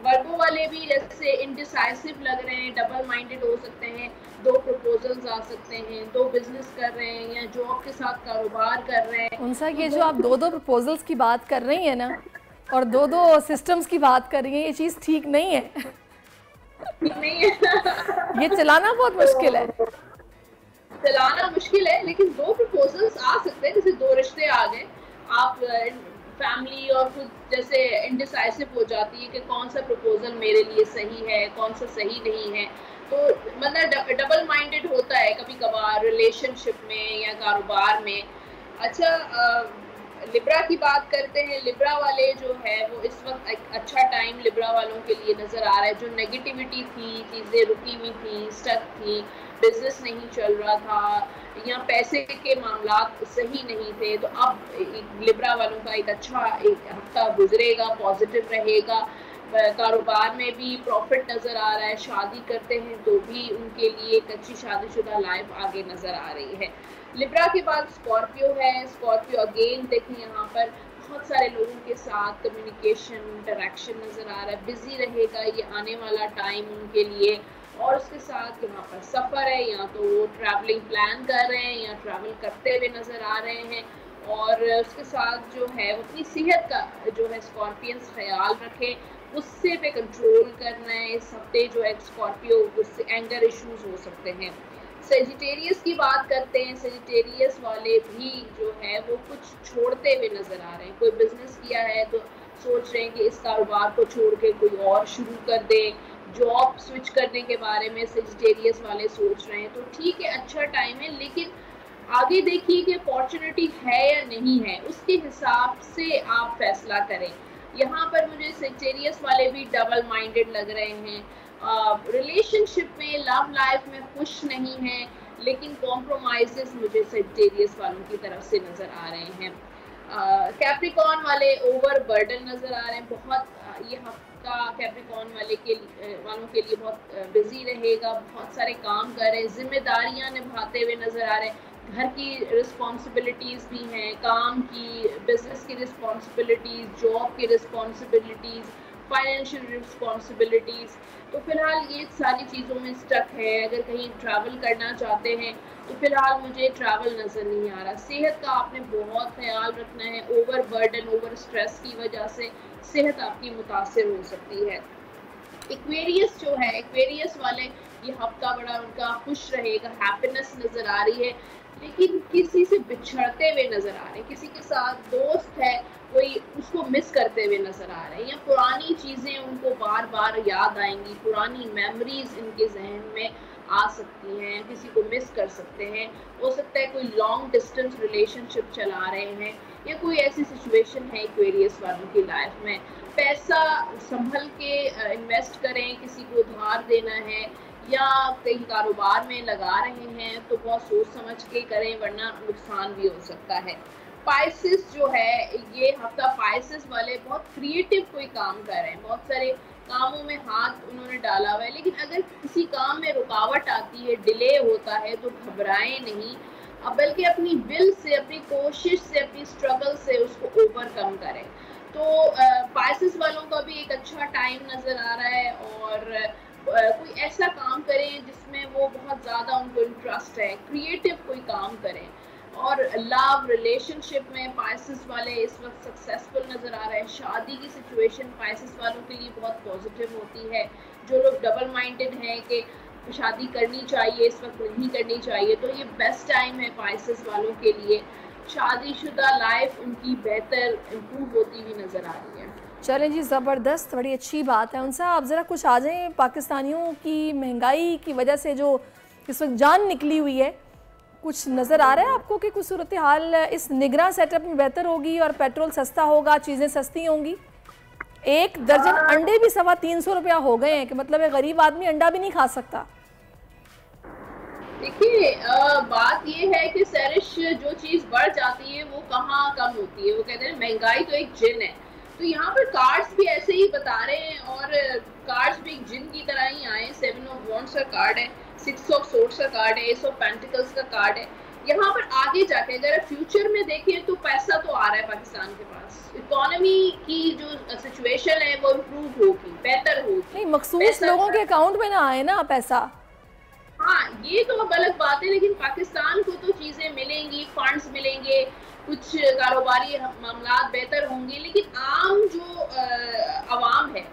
वर्गो वाले भी जैसे इनडिसाइसिव लग रहे हैं, डबल माइंडेड हो सकते हैं, दो प्रपोजल्स आ सकते हैं, दो बिजनेस कर रहे हैं या जॉब के साथ कारोबार कर रहे हैं। उनसा ये जो आप दो प्रपोजल्स की बात कर रही हैं ना और दो सिस्टम्स की बात कर रही हैं, ये चीज़ ठीक नहीं है। नहीं है। ये चलाना बहुत मुश्किल है। चलाना मुश्किल है लेकिन दो प्रपोजल्स आ सकते हैं। जैसे दो रिश्ते आ गए, आप फैमिली और खुद जैसे इनडिसाइसिव हो जाती है कि कौन सा प्रपोजल मेरे लिए सही है कौन सा सही नहीं है, तो मतलब डबल माइंडेड होता है कभी कभार रिलेशनशिप में या कारोबार में। अच्छा, लिब्रा की बात करते हैं। लिब्रा वाले जो है वो इस वक्त एक अच्छा टाइम लिब्रा वालों के लिए नज़र आ रहा है। जो नेगेटिविटी थी, चीज़ें रुकी हुई थी, स्टक थी, बिजनेस नहीं चल रहा था या पैसे के मामलात सही नहीं थे, तो अब लिब्रा वालों का एक अच्छा एक हफ्ता गुजरेगा, पॉजिटिव रहेगा। कारोबार में भी प्रॉफिट नज़र आ रहा है। शादी करते हैं तो भी उनके लिए एक अच्छी शादीशुदा लाइफ आगे नज़र आ रही है। लिब्रा के बाद स्कॉर्पियो है। स्कॉर्पियो अगेन देखें यहाँ पर बहुत सारे लोगों के साथ कम्युनिकेशन इंटरेक्शन नज़र आ रहा है, बिजी रहेगा ये आने वाला टाइम उनके लिए। और उसके साथ यहाँ पर सफ़र है, या तो वो ट्रैवलिंग प्लान कर रहे हैं या ट्रैवल करते हुए नज़र आ रहे हैं। और उसके साथ जो है वो अपनी सेहत का जो है स्कॉर्पियंस ख्याल रखें, गुस्से पे कंट्रोल करना है। इस हफ्ते जो है स्कॉर्पियो गुस्से एंगर इश्यूज हो सकते हैं। सेजिटेरियस की बात करते हैं। सेजिटेरियस वाले भी जो है वो कुछ छोड़ते हुए नज़र आ रहे हैं। कोई बिजनेस किया है तो सोच रहे हैं कि इस कारोबार को छोड़ के कोई और शुरू कर दें। जॉब स्विच करने के बारे में सेजिटेरियस वाले सोच रहे हैं, तो ठीक है, अच्छा टाइम है, लेकिन आगे देखिए कि अपॉर्चुनिटी है या नहीं है, उसके हिसाब से आप फैसला करें। यहाँ पर मुझे सेजिटेरियस वाले भी डबल माइंडेड लग रहे हैं। रिलेशनशिप में, लव लाइफ में खुश नहीं हैं, लेकिन कॉम्प्रोमाइजेस मुझे सेजिटेरियस वालों की तरफ से नज़र आ रहे हैं। कैप्रिकॉर्न वाले ओवर बर्डन नज़र आ रहे हैं। बहुत ये हफ्ता कैप्रिकॉर्न वालों के लिए बहुत बिजी रहेगा, बहुत सारे काम कर रहे हैं, जिम्मेदारियां निभाते हुए नज़र आ रहे हैं। घर की रिस्पॉन्सिबिलिटीज़ भी हैं, काम की, बिजनेस की रिस्पॉन्सिबिलिटीज़, जॉब की रिस्पॉन्सिबिलिटीज़, फाइनेंशियल रिस्पॉन्सिबिलिटीज़। तो फिलहाल ये सारी चीज़ों में स्टक है। अगर कहीं ट्रैवल करना चाहते हैं तो फिलहाल मुझे ट्रैवल नज़र नहीं आ रहा। सेहत का आपने बहुत ख्याल रखना है। ओवर बर्डन, ओवर स्ट्रेस की वजह से सेहत आपकी मुतासिर हो सकती है। एक्वेरियस जो है, एक्वेरियस वाले ये हफ्ता बड़ा उनका खुश रहेगा, हैप्पीनेस नज़र आ रही है, लेकिन किसी से बिछड़ते हुए नज़र आ रहे हैं। किसी के साथ दोस्त है, कोई उसको मिस करते हुए नज़र आ रहे हैं, या पुरानी चीज़ें उनको बार बार याद आएंगी, पुरानी मेमोरीज इनके जहन में आ सकती हैं, किसी को मिस कर सकते हैं। हो सकता है कोई लॉन्ग डिस्टेंस रिलेशनशिप चला रहे हैं, या कोई ऐसी सिचुएशन है एक्वेरियस वालों की लाइफ में। पैसा संभल के इन्वेस्ट करें, किसी को उधार देना है या कहीं कारोबार में लगा रहे हैं तो बहुत सोच समझ के करें, वरना नुकसान भी हो सकता है। पाइसेस जो है ये हफ्ता, पाइसेस वाले बहुत क्रिएटिव कोई काम कर रहे हैं, बहुत सारे कामों में हाथ उन्होंने डाला हुआ है, लेकिन अगर किसी काम में रुकावट आती है, डिले होता है, तो घबराएं नहीं, बल्कि अपनी विल से, अपनी कोशिश से, अपनी स्ट्रगल से उसको ओवरकम करें। तो पाइसेस वालों का भी एक अच्छा टाइम नज़र आ रहा है, और कोई ऐसा काम करें जिसमें वो बहुत ज़्यादा उनको इंटरेस्ट है, क्रिएटिव कोई काम करें। और लव रिलेशनशिप में पाइसेस वाले इस वक्त सक्सेसफुल नज़र आ रहे हैं। शादी की सिचुएशन पाइसेस वालों के लिए बहुत पॉजिटिव होती है। जो लोग डबल माइंडेड हैं कि शादी करनी चाहिए, इस वक्त नहीं करनी चाहिए, तो ये बेस्ट टाइम है पाइसेस वालों के लिए। शादीशुदा लाइफ उनकी बेहतर इम्प्रूव होती हुई नज़र आ रही है। चलें जी, ज़बरदस्त, बड़ी अच्छी बात है। उनसे आप ज़रा कुछ आ जाएँ, पाकिस्तानियों की महंगाई की वजह से जो इस वक्त जान निकली हुई है, कुछ नज़र आ रहा है आपको कि कुछ सूरत हाल इस निगरां सेटअप में बेहतर होगी और पेट्रोल सस्ता होगा, चीज़ें सस्ती होंगी? 1 दर्जन अंडे भी 350 रुपया हो गए हैं कि मतलब एक गरीब आदमी अंडा भी नहीं खा सकता। देखिए, बात ये है कि सैरिश जो चीज़ बढ़ जाती है वो कहाँ कम होती है। वो कहते हैं महंगाई तो एक जिन है, तो यहाँ पर कार्ड्स भी ऐसे ही बता रहे हैं, और कार्ड्स भी एक जिन की तरह ही आए। 7 ऑफ वॉन्ड्स का कार्ड है, 6 ऑफ सोर्ड्स का कार्ड है, एस ऑफ पेंटिकल्स का कार्ड है। यहाँ पर आगे जाके अगर फ्यूचर में देखें तो पैसा तो आ रहा है पाकिस्तान के पास, इकोनॉमी की जो सिचुएशन है वो इम्प्रूव होगी, बेहतर होगी। नहीं, मखसूस लोगों के अकाउंट में ना आए ना पैसा। हाँ, ये तो अलग बात है, लेकिन पाकिस्तान को तो चीज़ें मिलेंगी, फंड्स मिलेंगे, कुछ कारोबारी मामलात बेहतर होंगे, लेकिन आम जो अवाम है,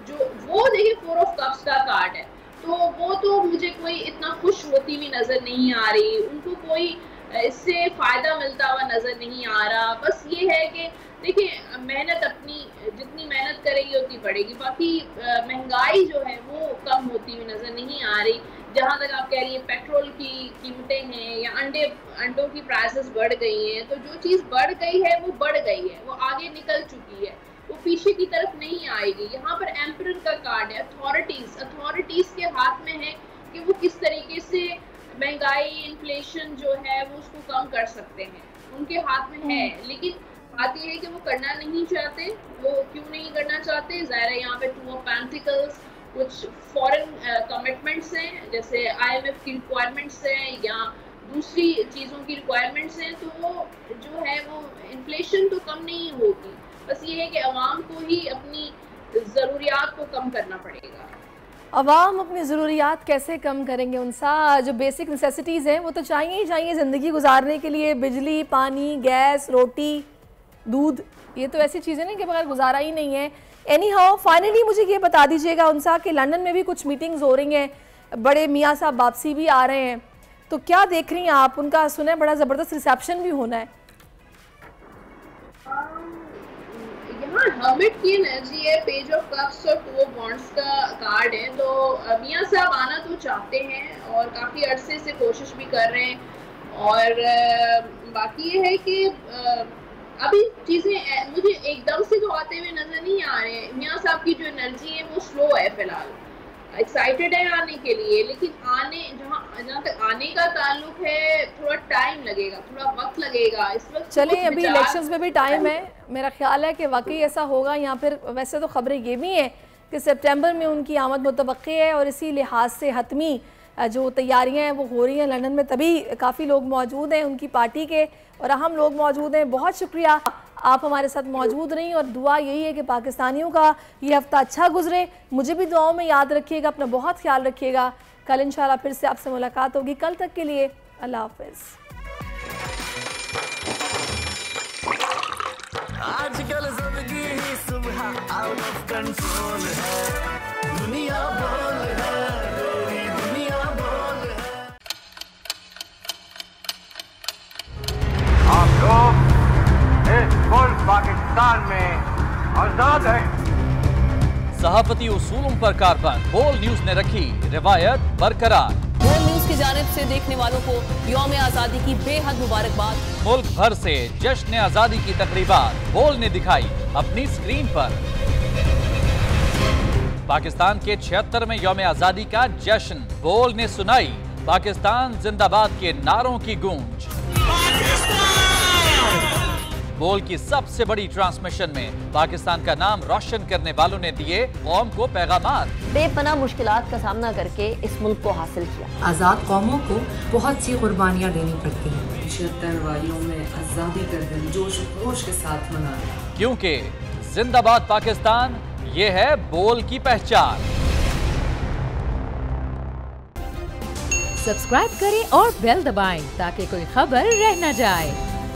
जो वो देखिए 4 ऑफ कप्स का कार्ड है, तो वो तो मुझे कोई इतना खुश होती हुई नज़र नहीं आ रही, उनको कोई इससे फ़ायदा मिलता हुआ नज़र नहीं आ रहा। बस ये है कि देखिए, मेहनत अपनी जितनी मेहनत करेगी उतनी बढ़ेगी, बाकी महंगाई जो है वो कम होती हुई नज़र नहीं आ रही। जहाँ तक आप कह रही हैं पेट्रोल की कीमतें हैं या अंडों की प्राइसेस बढ़ गई हैं, तो जो चीज़ बढ़ गई है वो बढ़ गई है, वो आगे निकल चुकी है, वो पीछे की तरफ नहीं आएगी। यहाँ पर एम्परर का कार्ड है, अथॉरिटीज़ के हाथ में है कि वो किस तरीके से महंगाई, इन्फ्लेशन जो है वो उसको कम कर सकते हैं, उनके हाथ में है। लेकिन बात यह है कि वो करना नहीं चाहते। वो क्यों नहीं करना चाहते? ज़ाहिर है यहाँ पे 2 ऑफ पेंटिकल्स, कुछ फॉरेन कमिटमेंट्स हैं, जैसे IMF की रिक्वायरमेंट्स हैं या दूसरी चीज़ों की रिक्वायरमेंट्स हैं, तो वो जो है वो इन्फ्लेशन तो कम नहीं होगी। बस ये है कि अवाम को ही अपनी ज़रूरियात को कम करना पड़ेगा। अवाम अपनी ज़रूरियात कैसे कम करेंगे? उनसा जो बेसिक नेसेसिटीज़ हैं वो तो चाहिए ही चाहिए ज़िंदगी गुजारने के लिए। बिजली, पानी, गैस, रोटी, दूध, ये तो ऐसी चीज़ें नहीं कि बगैर गुजारा ही नहीं है। एनी हाउ, फाइनली मुझे ये बता दीजिएगा उनसा कि लंदन में भी कुछ मीटिंग्स हो रही हैं, बड़े मियाँ साहब वापसी भी आ रहे हैं, तो क्या देख रही हैं आप? उनका सुने बड़ा ज़बरदस्त रिसेप्शन भी होना है। यहाँ हर्मिट की एनर्जी है, पेज ऑफ कप्स और 2 ऑफ वॉन्ड्स का कार्ड है, तो मियाँ साहब आना तो चाहते हैं और काफ़ी अरसे से कोशिश भी कर रहे हैं। और बाकी ये है कि अभी चीज़ें मुझे एकदम से तो आते हुए नजर नहीं आ रहे हैं। मियाँ साहब की जो एनर्जी है वो स्लो है फिलहाल, एक्साइटेड है आने के लिए, लेकिन जहाँ तक आने का ताल्लुक है थोड़ा टाइम लगेगा, थोड़ा वक्त लगेगा। इस वक्त चलें, अभी इलेक्शंस में भी टाइम है, मेरा ख्याल है कि वाकई ऐसा होगा। या फिर वैसे तो खबरें ये भी हैं कि सितंबर में उनकी आमद मुतवक्की है और इसी लिहाज से हतमी जो तैयारियां हैं वो हो रही हैं लंदन में, तभी काफ़ी लोग मौजूद हैं उनकी पार्टी के और अहम लोग मौजूद हैं। बहुत शुक्रिया आप हमारे साथ मौजूद रहीं और दुआ यही है कि पाकिस्तानियों का ये हफ्ता अच्छा गुजरे। मुझे भी दुआओं में याद रखिएगा, अपना बहुत ख्याल रखिएगा। कल इंशाल्लाह फिर से आपसे मुलाकात होगी। कल तक के लिए अल्लाह हाफिज़। आजकल जिंदगी ही सुबह आउट ऑफ कंट्रोल है, दुनिया बोल है, तेरी दुनिया बोल है। आप लोग इस मुल्क पाकिस्तान में आजाद हैं। सहाफती उसूलों पर कारबंद बोल न्यूज ने रखी रिवायत बरकरार। बोल न्यूज की जानिब से देखने वालों को यौम आज़ादी की बेहद मुबारकबाद। मुल्क भर से जश्न आज़ादी की तकरीबात बोल ने दिखाई अपनी स्क्रीन पर। पाकिस्तान के 76वें यौम आज़ादी का जश्न बोल ने सुनाई पाकिस्तान जिंदाबाद के नारों की गूंज। बोल की सबसे बड़ी ट्रांसमिशन में पाकिस्तान का नाम रोशन करने वालों ने दिए कौम को पैगामात। बेपनाह मुश्किलात का सामना करके इस मुल्क को हासिल किया। आज़ाद कौमों को बहुत सी कुर्बानियाँ देनी पड़ती हैं। 76 वालियों में आज़ादी का दिन जोश खरोश के साथ मना रहे, क्योंकि जिंदाबाद पाकिस्तान, ये है बोल की पहचान। सब्सक्राइब करें और बेल दबाएं ताकि कोई खबर रह न जाए।